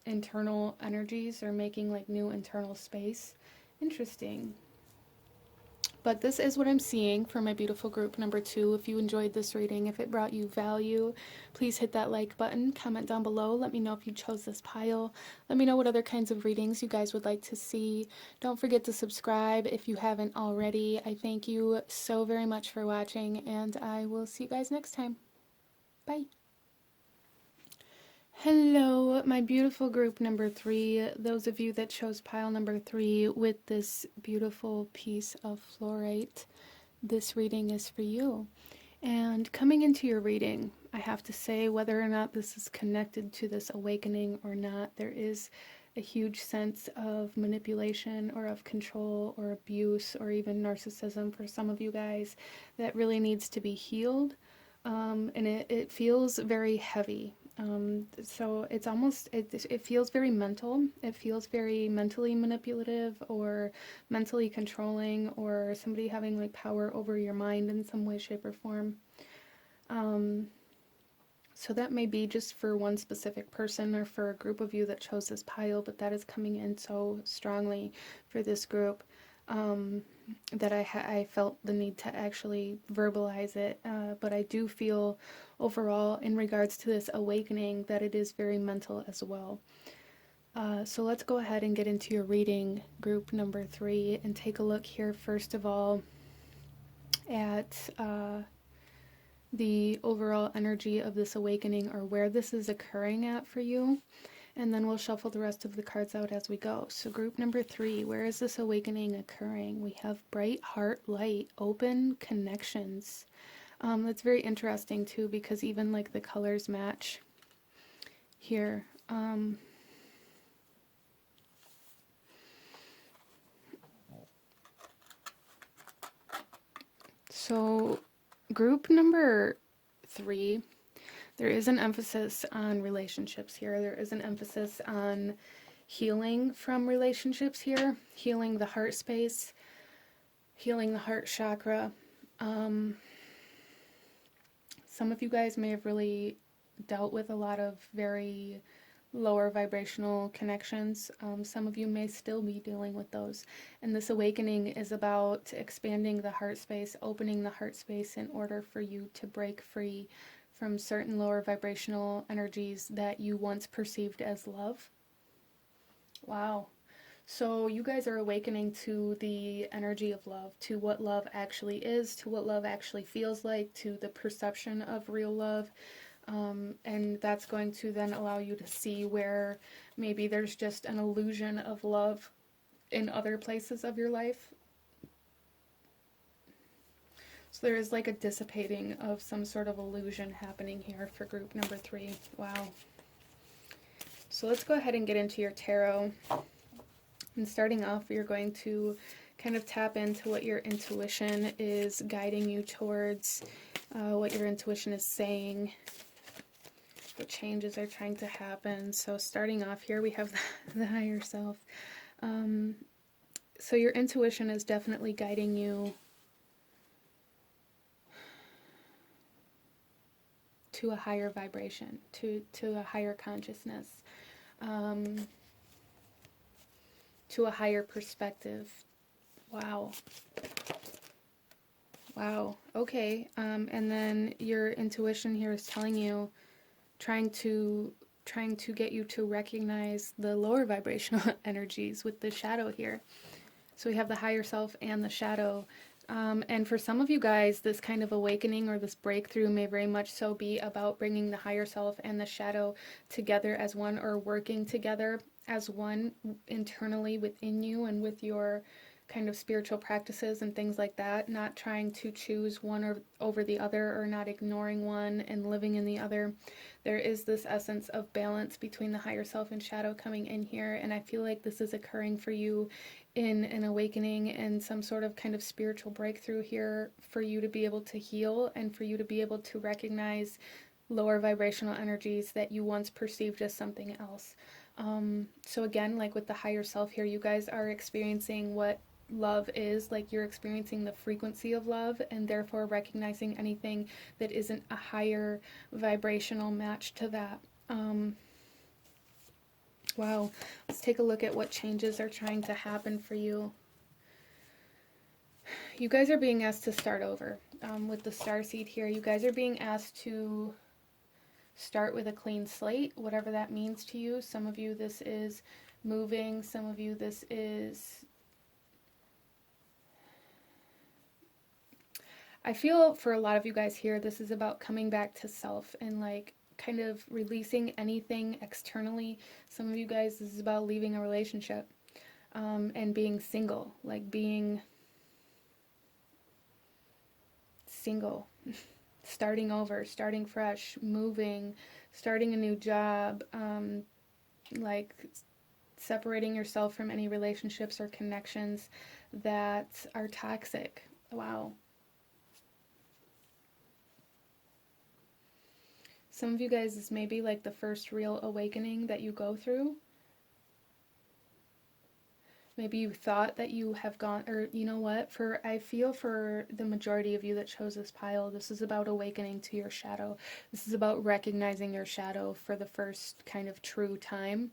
internal energies, or making like new internal space. Interesting. But this is what I'm seeing for my beautiful group number 2. If you enjoyed this reading, if it brought you value, please hit that like button, comment down below, let me know if you chose this pile, let me know what other kinds of readings you guys would like to see. Don't forget to subscribe if you haven't already. I thank you so very much for watching, and I will see you guys next time. Bye. Hello, my beautiful group number 3, those of you that chose pile number 3 with this beautiful piece of fluorite, this reading is for you. And coming into your reading, I have to say, whether or not this is connected to this awakening or not, there is a huge sense of manipulation or of control or abuse or even narcissism for some of you guys that really needs to be healed. And it feels very heavy. So it's almost, it feels very mental. It feels very mentally manipulative or mentally controlling, or somebody having like power over your mind in some way, shape, or form. So that may be just for one specific person or for a group of you that chose this pile, but that is coming in so strongly for this group that I felt the need to actually verbalize it. But I do feel overall, in regards to this awakening, that it is very mental as well. So let's go ahead and get into your reading, group number 3, and take a look here, first of all, at the overall energy of this awakening, or where this is occurring at for you. And then we'll shuffle the rest of the cards out as we go. So group number 3, where is this awakening occurring? We have bright heart light, open connections. That's very interesting too, because even like the colors match here. So group number 3, there is an emphasis on relationships here. There is an emphasis on healing from relationships here, healing the heart space, healing the heart chakra. Some of you guys may have really dealt with a lot of very lower vibrational connections. Some of you may still be dealing with those. And this awakening is about expanding the heart space, opening the heart space in order for you to break free from certain lower vibrational energies that you once perceived as love. Wow. So you guys are awakening to the energy of love, to what love actually is, to what love actually feels like, to the perception of real love. And that's going to then allow you to see where maybe there's just an illusion of love in other places of your life. So there is like a dissipating of some sort of illusion happening here for group number 3. Wow. So let's go ahead and get into your tarot. And starting off, you're going to kind of tap into what your intuition is guiding you towards, what your intuition is saying, what changes are trying to happen. So starting off here, we have the higher self. So your intuition is definitely guiding you to a higher vibration, to a higher consciousness, to a higher perspective. Wow. Wow. Okay. And then your intuition here is telling you, trying to get you to recognize the lower vibrational energies with the shadow here. So we have the higher self and the shadow. And for some of you guys, this kind of awakening or this breakthrough may very much so be about bringing the higher self and the shadow together as one, or working together as one internally within you and with your kind of spiritual practices and things like that, not trying to choose one or over the other, or not ignoring one and living in the other. There is this essence of balance between the higher self and shadow coming in here, and I feel like this is occurring for you in an awakening and some sort of kind of spiritual breakthrough here, for you to be able to heal and for you to be able to recognize lower vibrational energies that you once perceived as something else. So again, like with the higher self here, you guys are experiencing what love is, like you're experiencing the frequency of love, and therefore recognizing anything that isn't a higher vibrational match to that. Wow, let's take a look at what changes are trying to happen for you. You guys are being asked to start over. With the starseed here, you guys are being asked to start with a clean slate, whatever that means to you. Some of you, this is moving. Some of you, this is... I feel for a lot of you guys here, this is about coming back to self and like kind of releasing anything externally. Some of you guys, this is about leaving a relationship and being single, like being single, starting over, starting fresh, moving, starting a new job, like separating yourself from any relationships or connections that are toxic. Wow. Some of you guys, this may be like the first real awakening that you go through. Maybe you thought that you have gone, or you know what, I feel for the majority of you that chose this pile, this is about awakening to your shadow. This is about recognizing your shadow for the first kind of true time,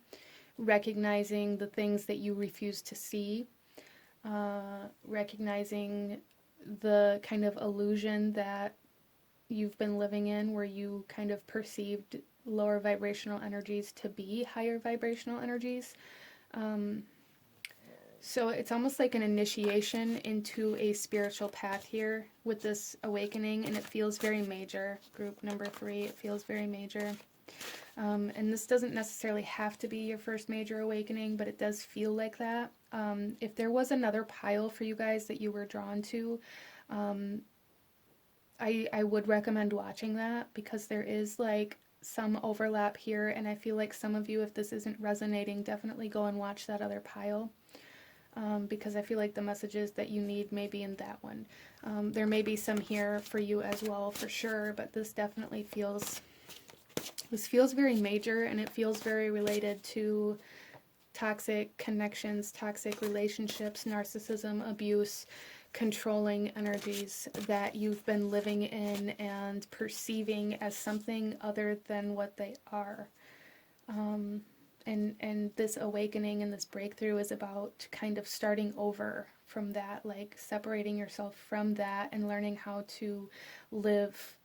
recognizing the things that you refuse to see, recognizing the kind of illusion that you've been living in where you kind of perceived lower vibrational energies to be higher vibrational energies. So it's almost like an initiation into a spiritual path here with this awakening, and it feels very major. Group number 3, it feels very major. And this doesn't necessarily have to be your first major awakening, but it does feel like that. If there was another pile for you guys that you were drawn to, I would recommend watching that, because there is like some overlap here, and I feel like some of you, if this isn't resonating, definitely go and watch that other pile. Because I feel like the messages that you need may be in that one. There may be some here for you as well, for sure, but this definitely feels very major, and it feels very related to toxic connections, toxic relationships, narcissism, abuse, controlling energies that you've been living in and perceiving as something other than what they are. And this awakening and this breakthrough is about kind of starting over from that, like separating yourself from that and learning how to live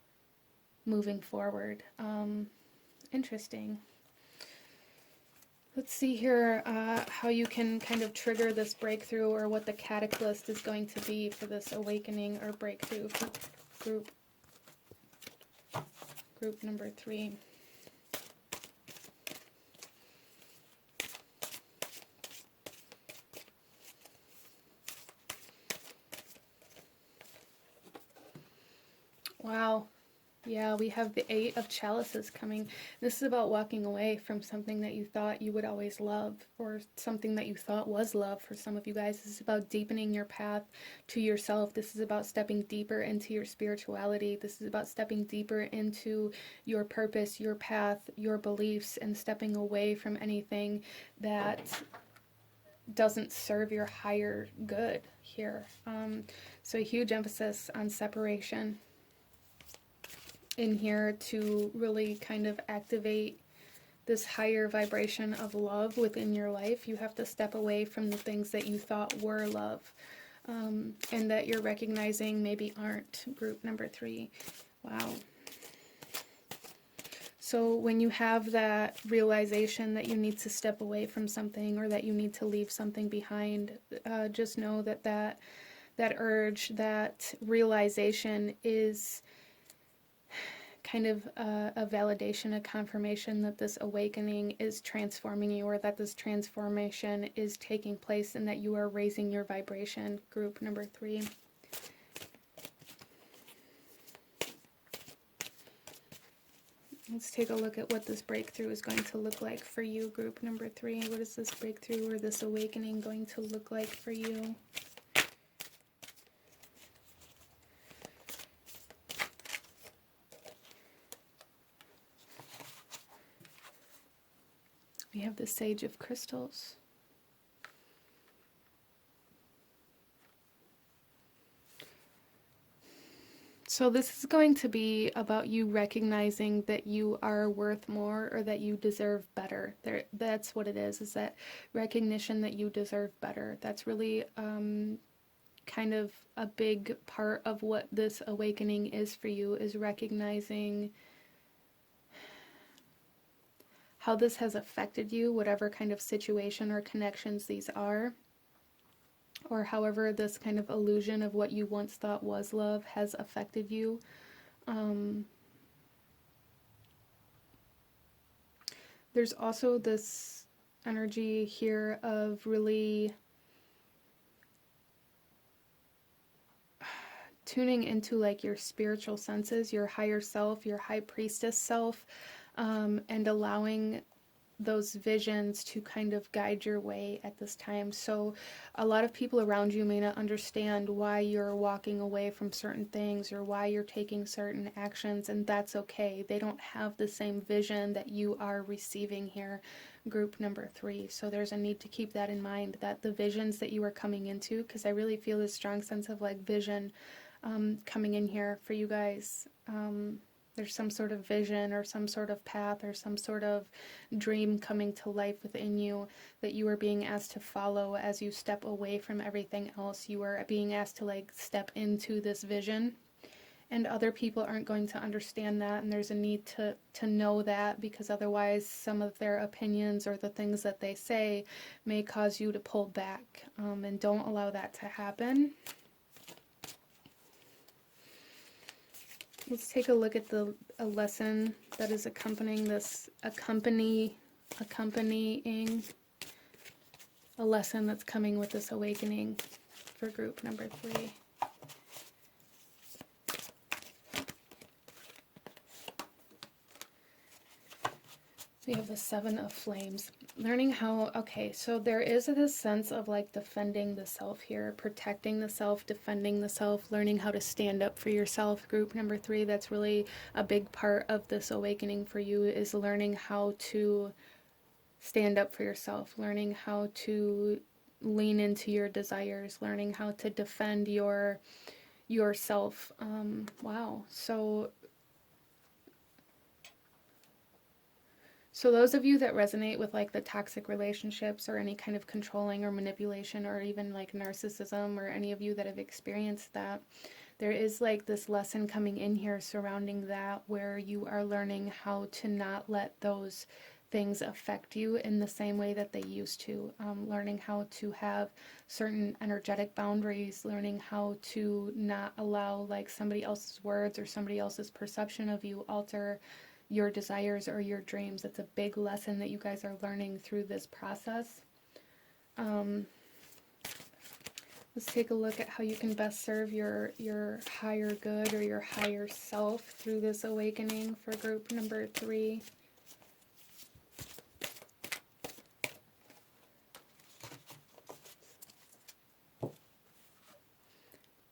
moving forward. Interesting. Let's see here how you can kind of trigger this breakthrough, or what the catalyst is going to be for this awakening or breakthrough for group number 3. Wow. Yeah, we have the 8 of Chalices coming. This is about walking away from something that you thought you would always love, or something that you thought was love for some of you guys. This is about deepening your path to yourself. This is about stepping deeper into your spirituality. This is about stepping deeper into your purpose, your path, your beliefs, and stepping away from anything that doesn't serve your higher good here. So a huge emphasis on separation in here to really kind of activate this higher vibration of love within your life. You have to step away from the things that you thought were love, and that you're recognizing maybe aren't. Group number 3. Wow. So when you have that realization that you need to step away from something, or that you need to leave something behind, just know that that urge, that realization is kind of a validation, a confirmation that this awakening is transforming you, or that this transformation is taking place, and that you are raising your vibration. Group number 3. Let's take a look at what this breakthrough is going to look like for you, group number 3. What is this breakthrough or this awakening going to look like for you? We have the Sage of Crystals. So this is going to be about you recognizing that you are worth more, or that you deserve better. That's what it is that recognition that you deserve better. That's really kind of a big part of what this awakening is for you, is recognizing how this has affected you, whatever kind of situation or connections these are, or however this kind of illusion of what you once thought was love has affected you. There's also this energy here of really tuning into like your spiritual senses, your higher self, your high priestess self, and allowing those visions to kind of guide your way at this time. So a lot of people around you may not understand why you're walking away from certain things or why you're taking certain actions, and that's okay. They don't have the same vision that you are receiving here, group number 3. So there's a need to keep that in mind, that the visions that you are coming into, because I really feel this strong sense of like vision coming in here for you guys. There's some sort of vision or some sort of path or some sort of dream coming to life within you that you are being asked to follow as you step away from everything else. You are being asked to like step into this vision, and other people aren't going to understand that, and there's a need to know that, because otherwise some of their opinions or the things that they say may cause you to pull back, and don't allow that to happen. Let's take a look at a lesson that is accompanying this, accompanying a lesson that's coming with this awakening for group number 3. We have the 7 of Flames. Learning how, okay, so there is this sense of like defending the self here, protecting the self, defending the self, learning how to stand up for yourself. Group number 3, that's really a big part of this awakening for you, is learning how to stand up for yourself, learning how to lean into your desires, learning how to defend yourself. Wow. So those of you that resonate with like the toxic relationships or any kind of controlling or manipulation or even like narcissism, or any of you that have experienced that, there is like this lesson coming in here surrounding that, where you are learning how to not let those things affect you in the same way that they used to. Learning how to have certain energetic boundaries, learning how to not allow like somebody else's words or somebody else's perception of you alter your desires or your dreams. It's a big lesson that you guys are learning through this process. Let's take a look at how you can best serve your higher good or your higher self through this awakening for group number 3.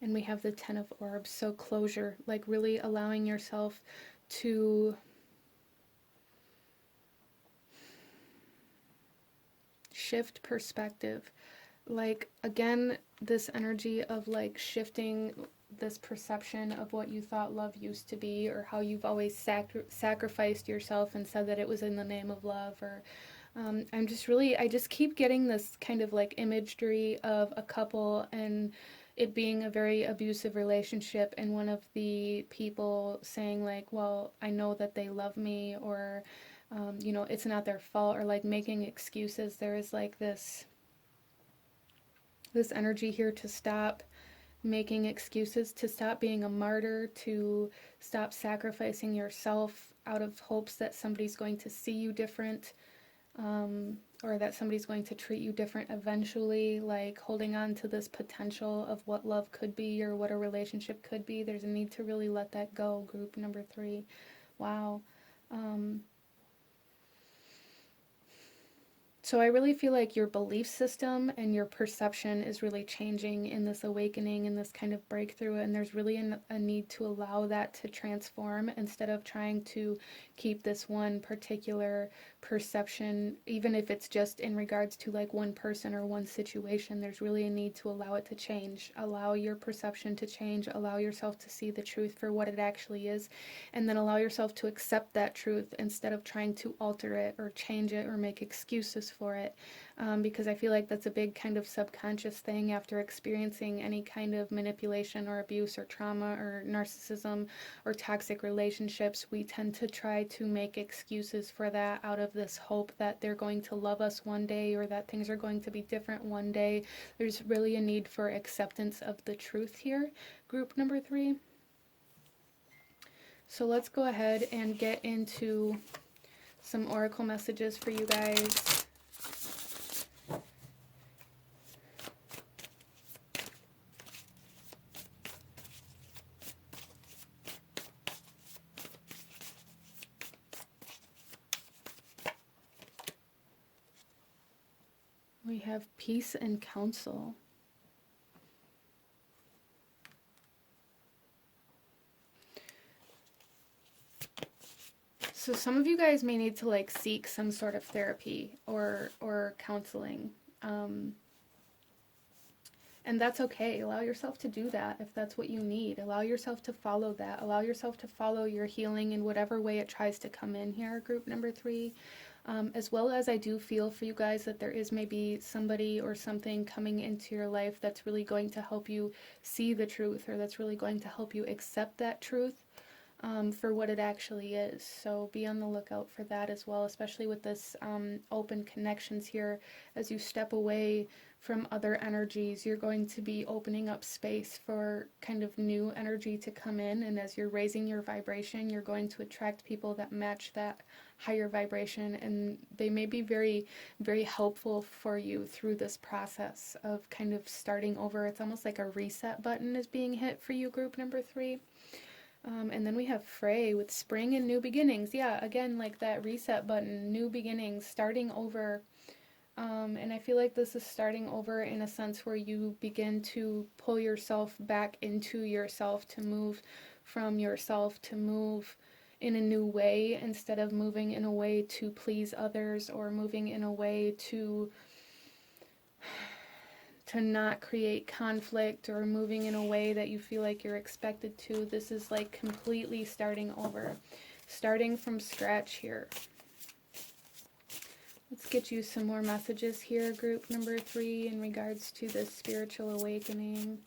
And we have the 10 of Orbs, so closure, like really allowing yourself to shift perspective. Like, again, this energy of like shifting this perception of what you thought love used to be, or how you've always sacrificed yourself and said that it was in the name of love, or I just keep getting this kind of like imagery of a couple and it being a very abusive relationship, and one of the people saying like, well, I know that they love me, or you know, it's not their fault, or like making excuses. There is like this energy here to stop making excuses, to stop being a martyr, to stop sacrificing yourself out of hopes that somebody's going to see you different, or that somebody's going to treat you different eventually, like holding on to this potential of what love could be or what a relationship could be. There's a need to really let that go, group number 3. Wow. So I really feel like your belief system and your perception is really changing in this awakening, in this kind of breakthrough, and there's really a need to allow that to transform instead of trying to keep this one particular perception, even if it's just in regards to like one person or one situation. There's really a need to allow it to change, allow your perception to change, allow yourself to see the truth for what it actually is, and then allow yourself to accept that truth instead of trying to alter it or change it or make excuses for it, because I feel like that's a big kind of subconscious thing after experiencing any kind of manipulation or abuse or trauma or narcissism or toxic relationships. We tend to try to make excuses for that out of this hope that they're going to love us one day, or that things are going to be different one day. There's really a need for acceptance of the truth here, group number 3. So let's go ahead and get into some oracle messages for you guys. We have peace and counsel. So some of you guys may need to like seek some sort of therapy or counseling. And that's okay. Allow yourself to do that if that's what you need. Allow yourself to follow that. Allow yourself to follow your healing in whatever way it tries to come in here, group number 3. As well as I do feel for you guys that there is maybe somebody or something coming into your life that's really going to help you see the truth, or that's really going to help you accept that truth for what it actually is. So be on the lookout for that as well, especially with this open connections here. As you step away from other energies, you're going to be opening up space for kind of new energy to come in, and as you're raising your vibration, you're going to attract people that match that higher vibration, and they may be very, very helpful for you through this process of kind of starting over. It's almost like a reset button is being hit for you, group number 3. And then we have Frey with spring and new beginnings. Yeah, again, like that reset button, new beginnings, starting over. And I feel like this is starting over in a sense where you begin to pull yourself back into yourself, to move from yourself, to move in a new way instead of moving in a way to please others, or moving in a way to not create conflict, or moving in a way that you feel like you're expected to. This is like completely starting over, starting from scratch here. Let's get you some more messages here, group number 3, in regards to this spiritual awakening.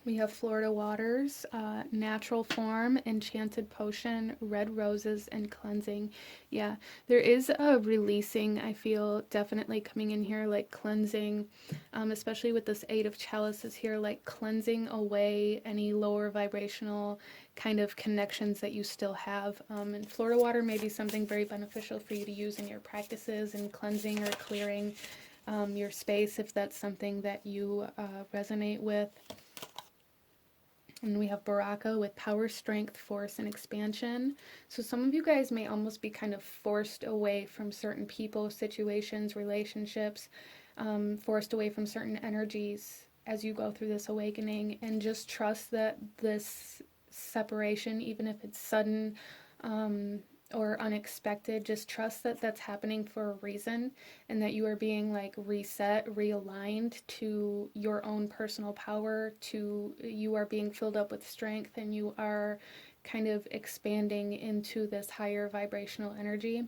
We have Florida waters, natural form, enchanted potion, red roses, and cleansing. Yeah, there is a releasing, I feel, definitely coming in here, like cleansing, especially with this 8 of chalices here, like cleansing away any lower vibrational kind of connections that you still have. And Florida water may be something very beneficial for you to use in your practices, and cleansing or clearing your space if that's something that you resonate with. And we have Baraka with power, strength, force, and expansion. So some of you guys may almost be kind of forced away from certain people, situations, relationships, forced away from certain energies as you go through this awakening. And just trust that this separation, even if it's sudden or unexpected, just trust that that's happening for a reason, and that you are being like reset, realigned to your own personal power, to you are being filled up with strength, and you are kind of expanding into this higher vibrational energy.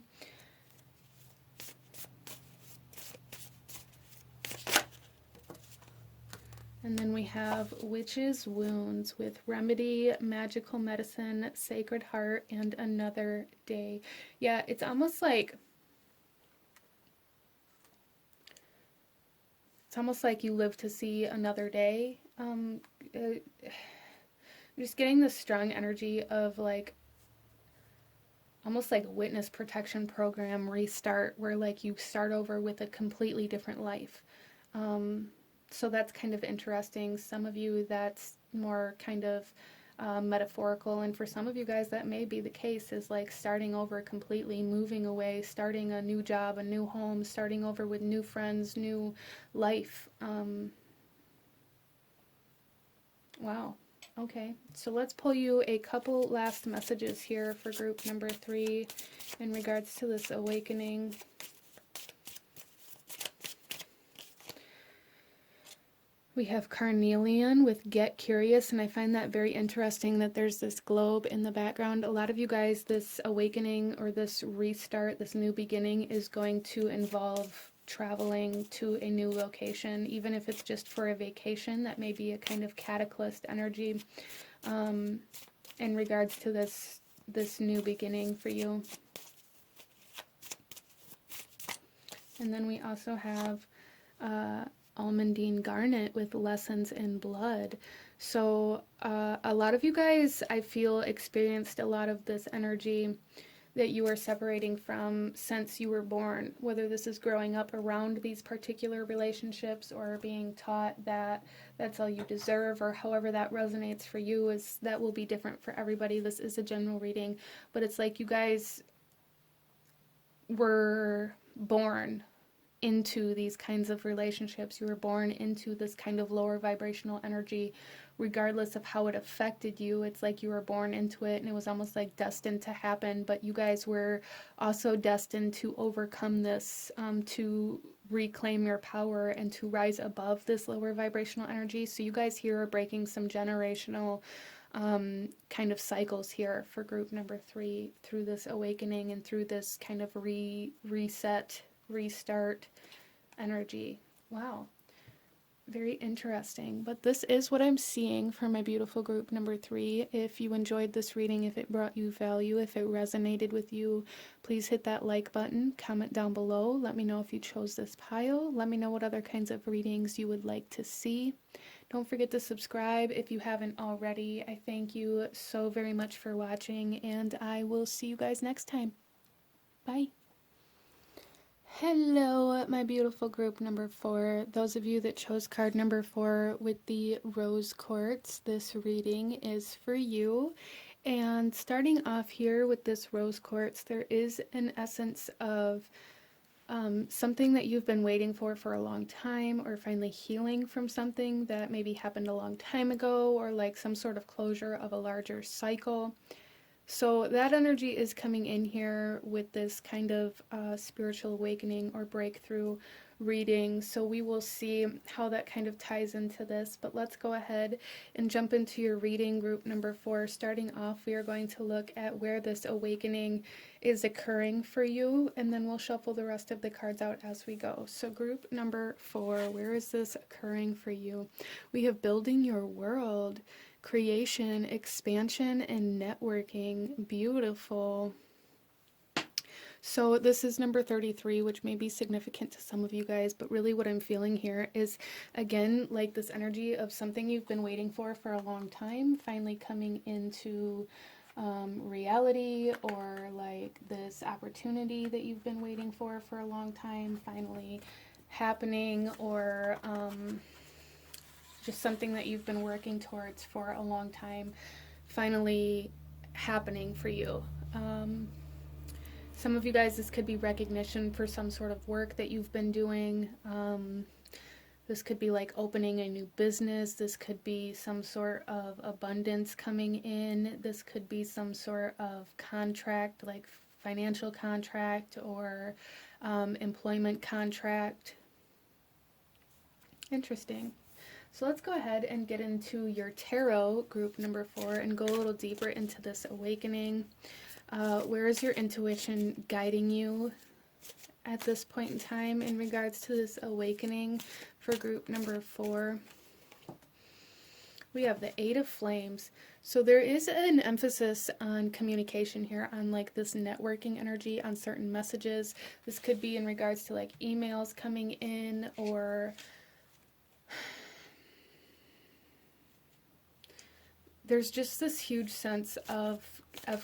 And then we have Witch's Wounds with Remedy, Magical Medicine, Sacred Heart, and Another Day. Yeah, it's almost like you live to see another day. I'm just getting this strong energy of like almost like a witness protection program restart, where like you start over with a completely different life. So that's kind of interesting. Some of you, that's more kind of metaphorical, and for some of you guys that may be the case, is like starting over completely, moving away, starting a new job, a new home, starting over with new friends, new life. Wow. Okay, so let's pull you a couple last messages here for group number 3 in regards to this awakening. We have Carnelian with Get Curious, and I find that very interesting that there's this globe in the background. A lot of you guys, this awakening or this restart, this new beginning is going to involve traveling to a new location, even if it's just for a vacation. That may be a kind of cataclysm energy in regards to this new beginning for you. And then we also have Almondine Garnet with Lessons in Blood. So a lot of you guys, I feel, experienced a lot of this energy that you are separating from since you were born, whether this is growing up around these particular relationships or being taught that that's all you deserve, or however that resonates for you. Is that will be different for everybody. This is a general reading, but it's like you guys were born into these kinds of relationships. You were born into this kind of lower vibrational energy, regardless of how it affected you. It's like you were born into it and it was almost like destined to happen, but you guys were also destined to overcome this, to reclaim your power and to rise above this lower vibrational energy. So you guys here are breaking some generational kind of cycles here for group number 3 through this awakening and through this kind of reset, restart energy. Wow. Very interesting. But this is what I'm seeing for my beautiful group number 3. If you enjoyed this reading, if it brought you value, if it resonated with you, please hit that like button, comment down below. Let me know if you chose this pile. Let me know what other kinds of readings you would like to see. Don't forget to subscribe if you haven't already. I thank you so very much for watching, and I will see you guys next time. Bye. Hello, my beautiful group number 4. Those of you that chose card number 4 with the rose quartz, this reading is for you. And starting off here with this rose quartz, there is an essence of something that you've been waiting for a long time, or finally healing from something that maybe happened a long time ago, or like some sort of closure of a larger cycle. So that energy is coming in here with this kind of spiritual awakening or breakthrough reading. So we will see how that kind of ties into this. But let's go ahead and jump into your reading, group number 4. Starting off, we are going to look at where this awakening is occurring for you, and then we'll shuffle the rest of the cards out as we go. So group number 4, where is this occurring for you? We have building your world, creation, expansion, and networking. Beautiful. So this is number 33, which may be significant to some of you guys, but really what I'm feeling here is, again, like this energy of something you've been waiting for a long time, finally coming into reality, or like this opportunity that you've been waiting for a long time, finally happening, or just something that you've been working towards for a long time, finally happening for you. Some of you guys, this could be recognition for some sort of work that you've been doing. This could be like opening a new business. This could be some sort of abundance coming in. This could be some sort of contract, like financial contract or employment contract. Interesting. So let's go ahead and get into your tarot, group number 4, and go a little deeper into this awakening. Where is your intuition guiding you at this point in time in regards to this awakening for group number 4? We have the 8 of Flames. So there is an emphasis on communication here, on like this networking energy, on certain messages. This could be in regards to like emails coming in, or there's just this huge sense of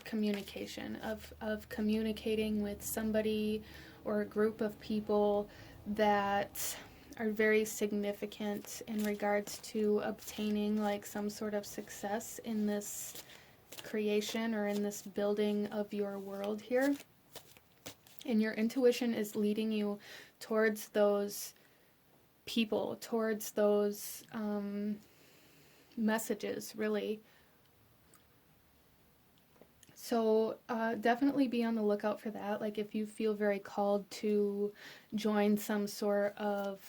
communication, of communicating with somebody or a group of people that are very significant in regards to obtaining like some sort of success in this creation or in this building of your world here. And your intuition is leading you towards those people, towards those messages, really. So definitely be on the lookout for that. Like if you feel very called to join some sort of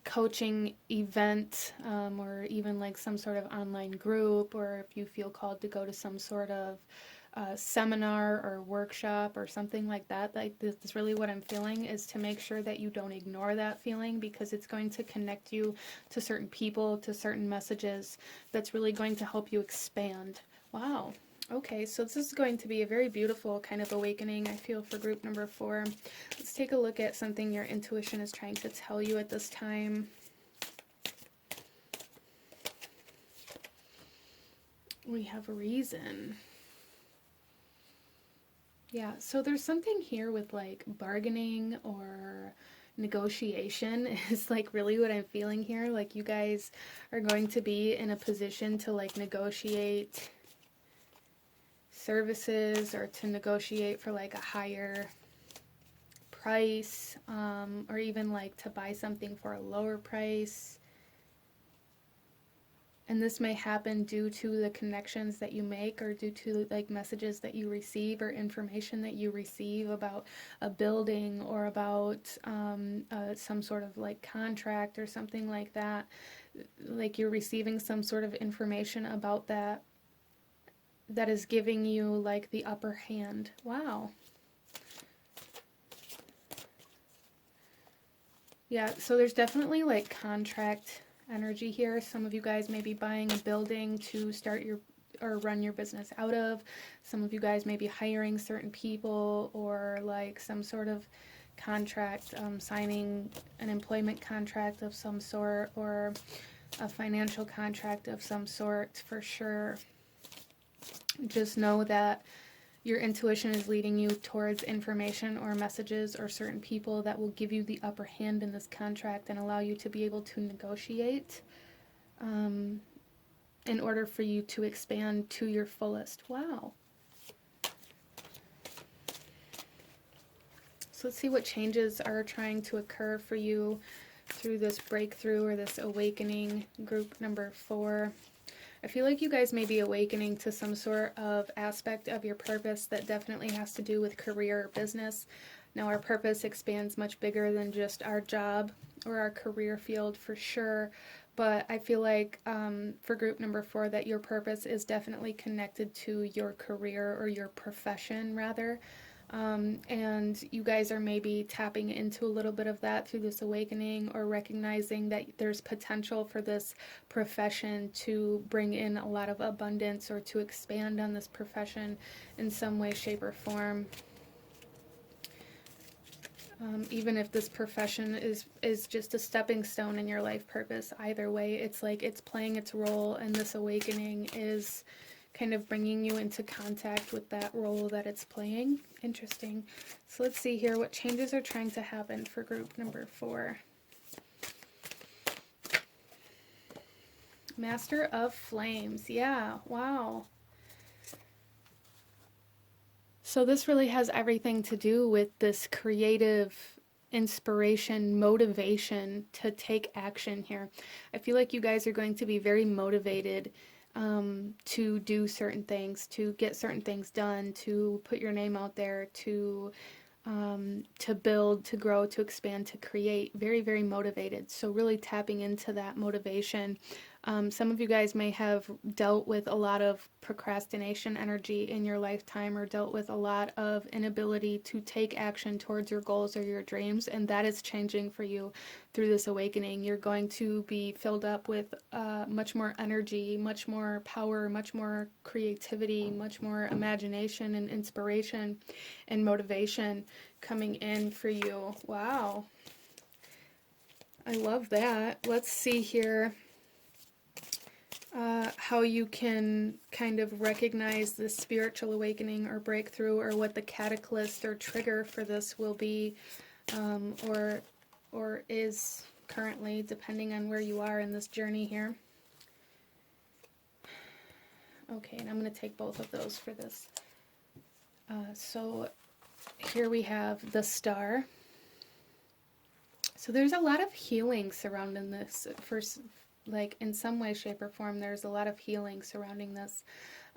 coaching event, or even like some sort of online group, or if you feel called to go to some sort of seminar or workshop or something like that, like this is really what I'm feeling, is to make sure that you don't ignore that feeling, because it's going to connect you to certain people, to certain messages, that's really going to help you expand. Wow. Okay, so this is going to be a very beautiful kind of awakening, I feel, for group number 4. Let's take a look at something your intuition is trying to tell you at this time. We have a reason. Yeah, so there's something here with like bargaining or negotiation is like really what I'm feeling here. Like you guys are going to be in a position to like negotiate services, or to negotiate for like a higher price, or even like to buy something for a lower price. And this may happen due to the connections that you make, or due to like messages that you receive, or information that you receive about a building, or about some sort of like contract or something like that. Like you're receiving some sort of information about that is giving you like the upper hand. Wow. Yeah, so there's definitely like contract energy here. Some of you guys may be buying a building to start your or run your business out of. Some of you guys may be hiring certain people, or like some sort of contract, signing an employment contract of some sort, or a financial contract of some sort, for sure. Just know that your intuition is leading you towards information or messages or certain people that will give you the upper hand in this contract and allow you to be able to negotiate in order for you to expand to your fullest. Wow. So let's see what changes are trying to occur for you through this breakthrough or this awakening, group number 4. I feel like you guys may be awakening to some sort of aspect of your purpose that definitely has to do with career or business. Now, our purpose expands much bigger than just our job or our career field, for sure. But I feel like for group number 4 that your purpose is definitely connected to your career, or your profession, rather. And you guys are maybe tapping into a little bit of that through this awakening, or recognizing that there's potential for this profession to bring in a lot of abundance, or to expand on this profession in some way, shape, or form. Even if this profession is just a stepping stone in your life purpose, either way, it's like it's playing its role, and this awakening is kind of bringing you into contact with that role that it's playing. Interesting. So let's see here what changes are trying to happen for group number 4. Master of Flames. Yeah, wow. So this really has everything to do with this creative inspiration, motivation to take action here. I feel like you guys are going to be very motivated to do certain things, to get certain things done, to put your name out there, to build, to grow, to expand, to create. Very, very motivated. So really tapping into that motivation. Some of you guys may have dealt with a lot of procrastination energy in your lifetime, or dealt with a lot of inability to take action towards your goals or your dreams, and that is changing for you through this awakening. You're going to be filled up with much more energy, much more power, much more creativity, much more imagination and inspiration and motivation coming in for you. Wow. I love that. Let's see here. How you can kind of recognize this spiritual awakening or breakthrough, or what the catalyst or trigger for this will be, or is currently, depending on where you are in this journey here. Okay, and I'm going to take both of those for this. So here we have the Star. So there's a lot of healing surrounding this. First, like in some way, shape, or form, there's a lot of healing surrounding this,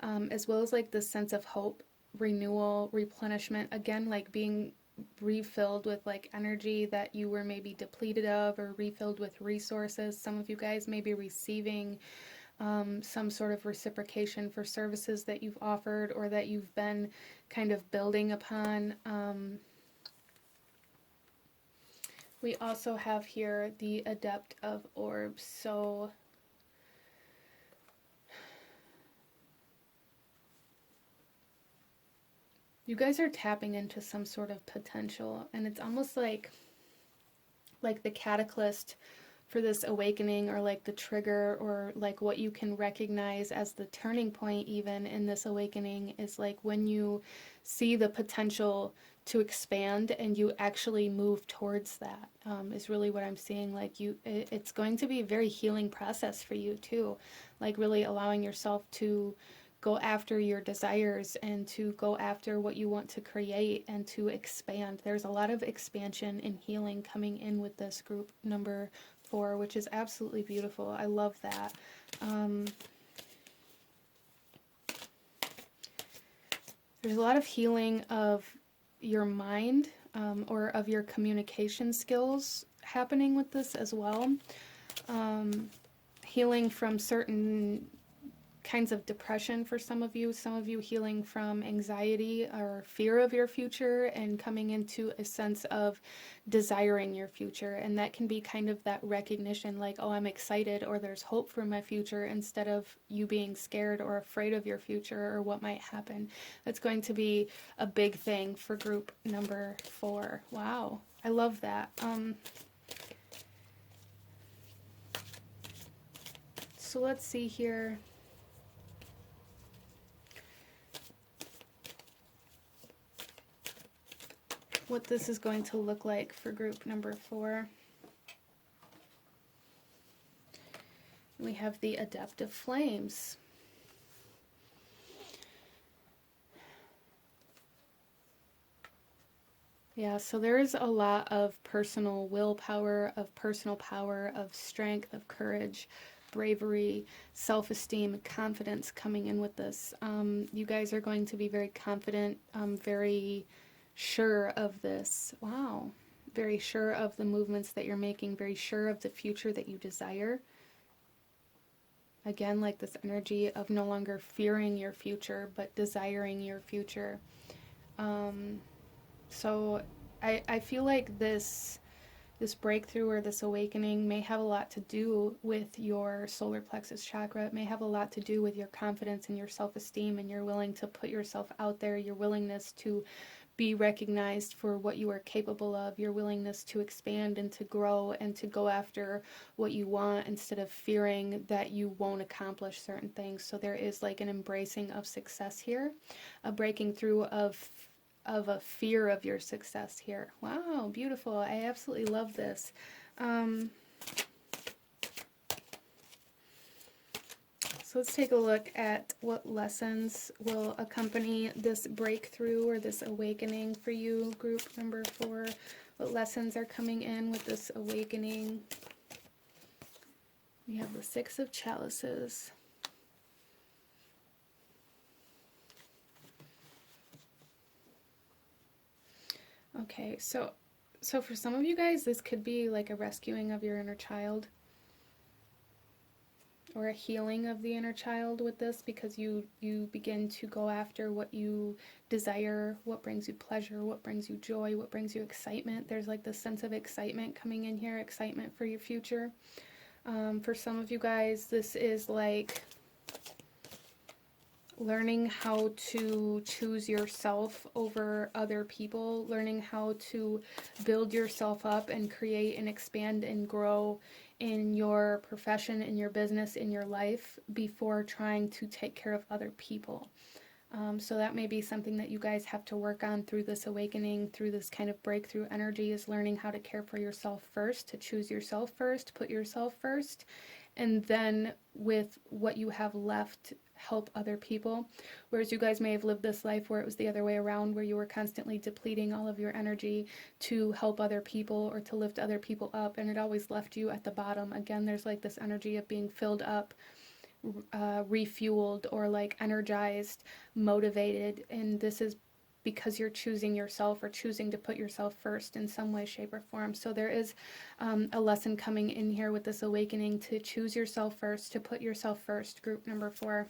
as well as like this sense of hope, renewal, replenishment. Again, like being refilled with like energy that you were maybe depleted of, or refilled with resources. Some of you guys may be receiving some sort of reciprocation for services that you've offered, or that you've been kind of building upon. We also have here the Adept of Orbs. So you guys are tapping into some sort of potential, and it's almost like the catalyst for this awakening, or like the trigger, or like what you can recognize as the turning point even in this awakening, is like when you see the potential to expand and you actually move towards that, is really what I'm seeing. Like it's going to be a very healing process for you too, like really allowing yourself to go after your desires and to go after what you want to create and to expand. There's a lot of expansion and healing coming in with this group number 4, which is absolutely beautiful. I love that. There's a lot of healing of your mind, or of your communication skills happening with this as well. Healing from certain kinds of depression for some of you healing from anxiety or fear of your future and coming into a sense of desiring your future. And that can be kind of that recognition, like, oh, I'm excited, or there's hope for my future, instead of you being scared or afraid of your future or what might happen. That's going to be a big thing for group number 4. Wow, I love that. So let's see here. What this is going to look like for group number 4. We have the adaptive flames. Yeah, so there is a lot of personal willpower, of personal power, of strength, of courage, bravery, self-esteem, confidence coming in with this. You guys are going to be very confident, very sure of this. Wow. Very sure of the movements that you're making, very sure of the future that you desire. Again, like this energy of no longer fearing your future, but desiring your future. So I feel like this breakthrough or this awakening may have a lot to do with your solar plexus chakra. It may have a lot to do with your confidence and your self-esteem, and you're willing to put yourself out there, your willingness to be recognized for what you are capable of, your willingness to expand and to grow and to go after what you want instead of fearing that you won't accomplish certain things. So there is like an embracing of success here, a breaking through of a fear of your success here. Wow, beautiful. I absolutely love this. So let's take a look at what lessons will accompany this breakthrough or this awakening for you, group number 4. What lessons are coming in with this awakening? We have the 6 of Chalices. Okay, so for some of you guys, this could be like a rescuing of your inner child, or a healing of the inner child with this, because you begin to go after what you desire, what brings you pleasure, what brings you joy, what brings you excitement. There's like this sense of excitement coming in here, excitement for your future. For some of you guys, this is like learning how to choose yourself over other people, learning how to build yourself up and create and expand and grow in your profession, in your business, in your life, before trying to take care of other people. So that may be something that you guys have to work on through this awakening, through this kind of breakthrough energy, is learning how to care for yourself first, to choose yourself first, put yourself first, and then with what you have left, help other people. Whereas you guys may have lived this life where it was the other way around, where you were constantly depleting all of your energy to help other people or to lift other people up, and it always left you at the bottom. Again, there's like this energy of being filled up, refueled, or like energized, motivated, and this is because you're choosing yourself or choosing to put yourself first in some way, shape, or form. So there is a lesson coming in here with this awakening to choose yourself first, to put yourself first, group number 4.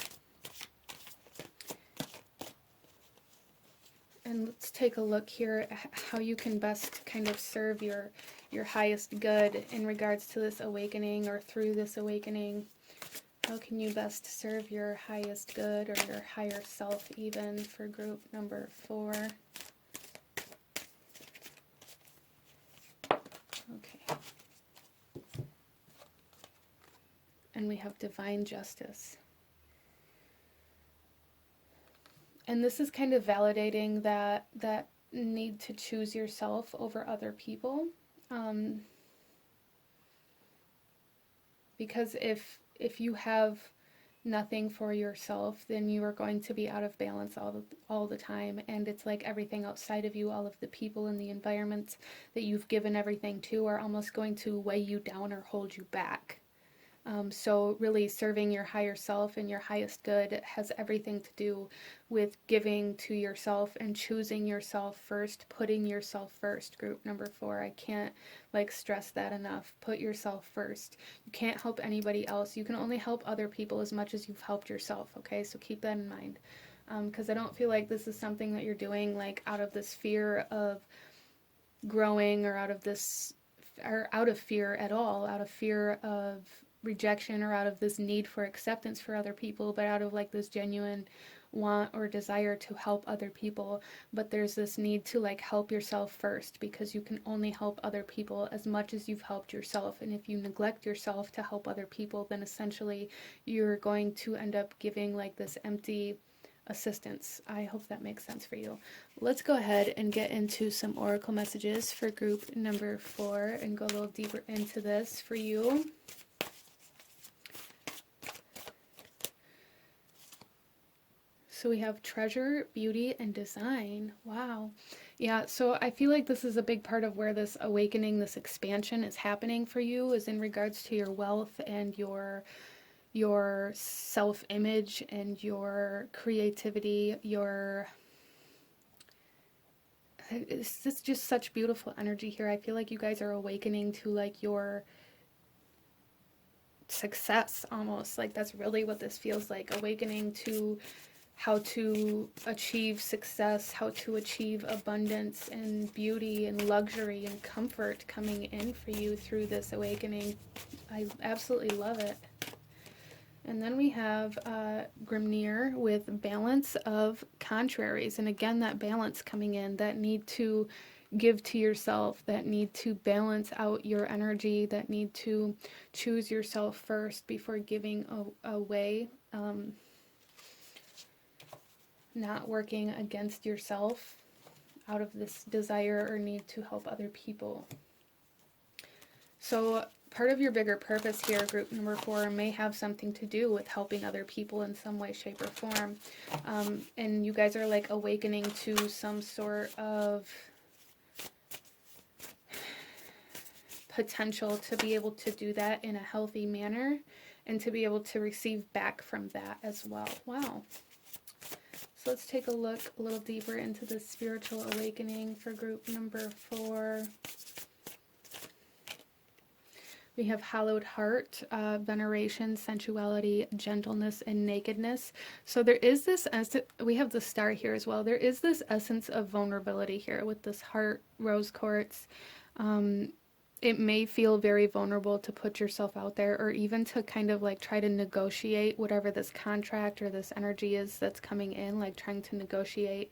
And let's take a look here at how you can best kind of serve your highest good in regards to this awakening, or through this awakening. How can you best serve your highest good, or your higher self even, for group number 4? Okay. And we have divine justice. And this is kind of validating that need to choose yourself over other people. Because if you have nothing for yourself, then you are going to be out of balance all the time. And it's like everything outside of you, all of the people and the environments that you've given everything to, are almost going to weigh you down or hold you back. So really serving your higher self and your highest good has everything to do with giving to yourself and choosing yourself first, putting yourself first. Group number 4, I can't like stress that enough. Put yourself first. You can't help anybody else. You can only help other people as much as you've helped yourself, okay? So keep that in mind. Because I don't feel like this is something that you're doing like out of this fear of growing, or out of this, or out of fear at all, out of fear of rejection, or out of this need for acceptance for other people, but out of like this genuine want or desire to help other people. But there's this need to like help yourself first, because you can only help other people as much as you've helped yourself. And if you neglect yourself to help other people, then essentially you're going to end up giving like this empty assistance. I hope that makes sense for you. Let's go ahead and get into some oracle messages for group number 4 and go a little deeper into this for you. So we have treasure, beauty, and design. Wow. Yeah, so I feel like this is a big part of where this awakening, this expansion is happening for you, is in regards to your wealth and your self-image and your creativity, it's just such beautiful energy here. I feel like you guys are awakening to like your success almost. Like that's really what this feels like, awakening to how to achieve success, how to achieve abundance and beauty and luxury and comfort coming in for you through this awakening. I absolutely love it. And then we have Grimnir with balance of contraries. And again, that balance coming in, that need to give to yourself, that need to balance out your energy, that need to choose yourself first before giving away. Not working against yourself out of this desire or need to help other people. So part of your bigger purpose here, group number 4, may have something to do with helping other people in some way, shape, or form. And you guys are like awakening to some sort of potential to be able to do that in a healthy manner and to be able to receive back from that as well. Wow. So let's take a look a little deeper into the spiritual awakening for group number 4. We have hallowed heart, veneration, sensuality, gentleness, and nakedness. So there is this, we have the star here as well. There is this essence of vulnerability here with this heart, rose quartz. It may feel very vulnerable to put yourself out there, or even to kind of like try to negotiate whatever this contract or this energy is that's coming in, like trying to negotiate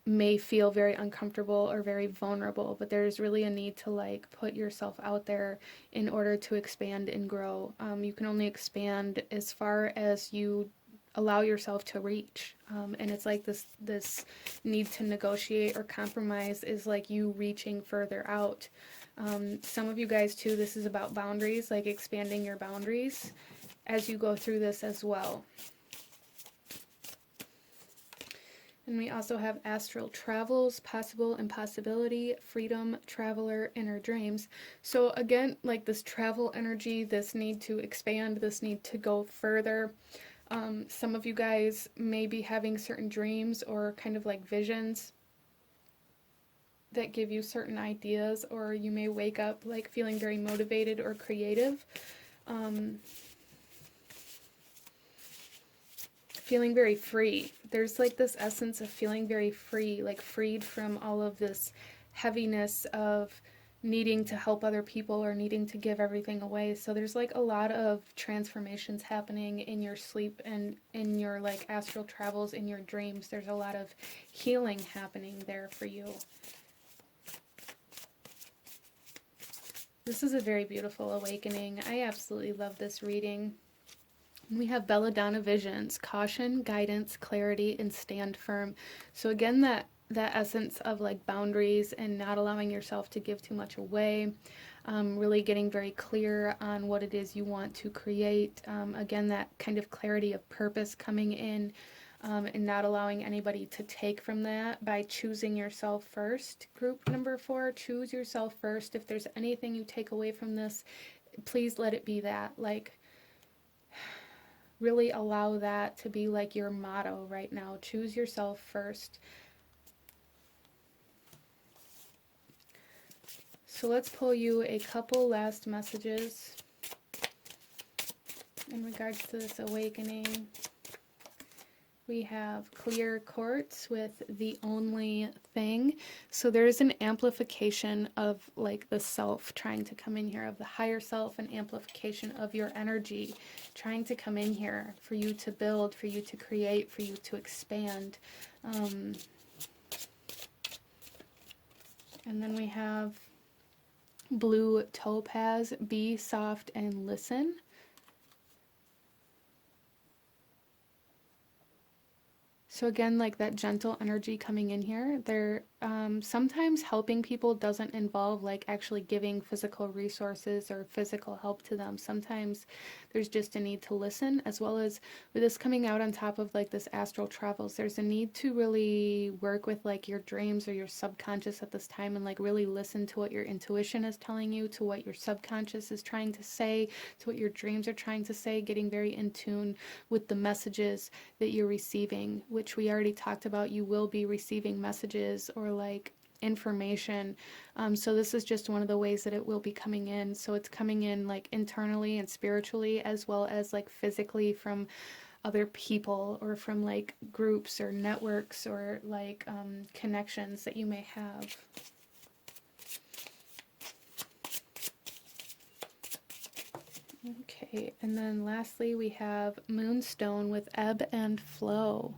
may feel very uncomfortable or very vulnerable, but there's really a need to like put yourself out there in order to expand and grow. You can only expand as far as you allow yourself to reach, and it's like this need to negotiate or compromise is like you reaching further out. Some of you guys too, this is about boundaries, like expanding your boundaries as you go through this as well. And we also have astral travels, possible, impossibility, freedom, traveler, inner dreams. So again, like this travel energy, this need to expand, this need to go further. Some of you guys may be having certain dreams or kind of like visions that give you certain ideas, or you may wake up like feeling very motivated or creative. Feeling very free. There's like this essence of feeling very free, like freed from all of this heaviness of needing to help other people or needing to give everything away. So there's like a lot of transformations happening in your sleep and in your like astral travels, in your dreams. There's a lot of healing happening there for you. This is a very beautiful awakening. I absolutely love this reading. We have Belladonna visions, caution, guidance, clarity, and stand firm. So again, that that essence of like boundaries and not allowing yourself to give too much away. Really getting very clear on what it is you want to create. Again, that kind of clarity of purpose coming in, and not allowing anybody to take from that by choosing yourself first. Group number 4, choose yourself first. If there's anything you take away from this, please let it be that. Like, really allow that to be like your motto right now. Choose yourself first. So let's pull you a couple last messages in regards to this awakening. We have clear quartz with the only thing. So there's an amplification of like the self trying to come in here, of the higher self, an amplification of your energy trying to come in here for you to build, for you to create, for you to expand. And then we have blue topaz, be soft and listen. So again, like that gentle energy coming in here, they're sometimes helping people doesn't involve like actually giving physical resources or physical help to them. Sometimes there's just a need to listen, as well as with this coming out on top of like this astral travels, there's a need to really work with like your dreams or your subconscious at this time, and like really listen to what your intuition is telling you, to what your subconscious is trying to say, to what your dreams are trying to say, getting very in tune with the messages that you're receiving, which we already talked about. You will be receiving messages or like information. So this is just one of the ways that it will be coming in. So it's coming in like internally and spiritually, as well as like physically from other people or from like groups or networks or like connections that you may have. Okay, and then lastly we have moonstone with ebb and flow.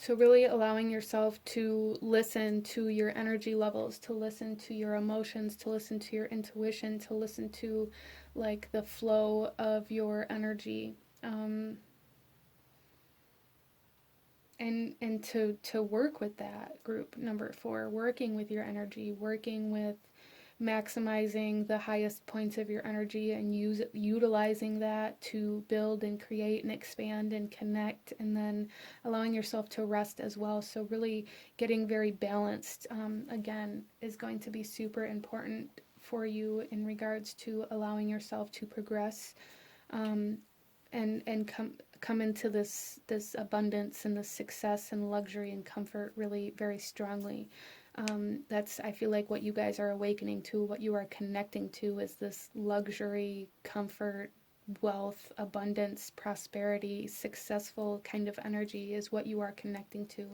So really allowing yourself to listen to your energy levels, to listen to your emotions, to listen to your intuition, to listen to like the flow of your energy, and to work with that. Group number 4, working with your energy, working with maximizing the highest points of your energy and utilizing that to build and create and expand and connect, and then allowing yourself to rest as well. So really getting very balanced, again, is going to be super important for you in regards to allowing yourself to progress, and come into this abundance and this success and luxury and comfort really very strongly. That's, I feel like, what you guys are awakening to, what you are connecting to, is this luxury, comfort, wealth, abundance, prosperity, successful kind of energy is what you are connecting to,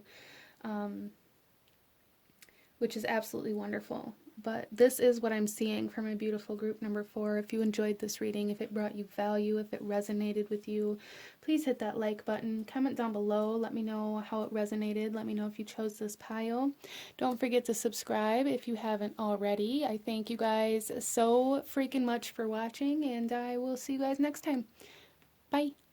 which is absolutely wonderful. But this is what I'm seeing for my beautiful group number 4. If you enjoyed this reading, if it brought you value, if it resonated with you, please hit that like button. Comment down below. Let me know how it resonated. Let me know if you chose this pile. Don't forget to subscribe if you haven't already. I thank you guys so freaking much for watching, and I will see you guys next time. Bye.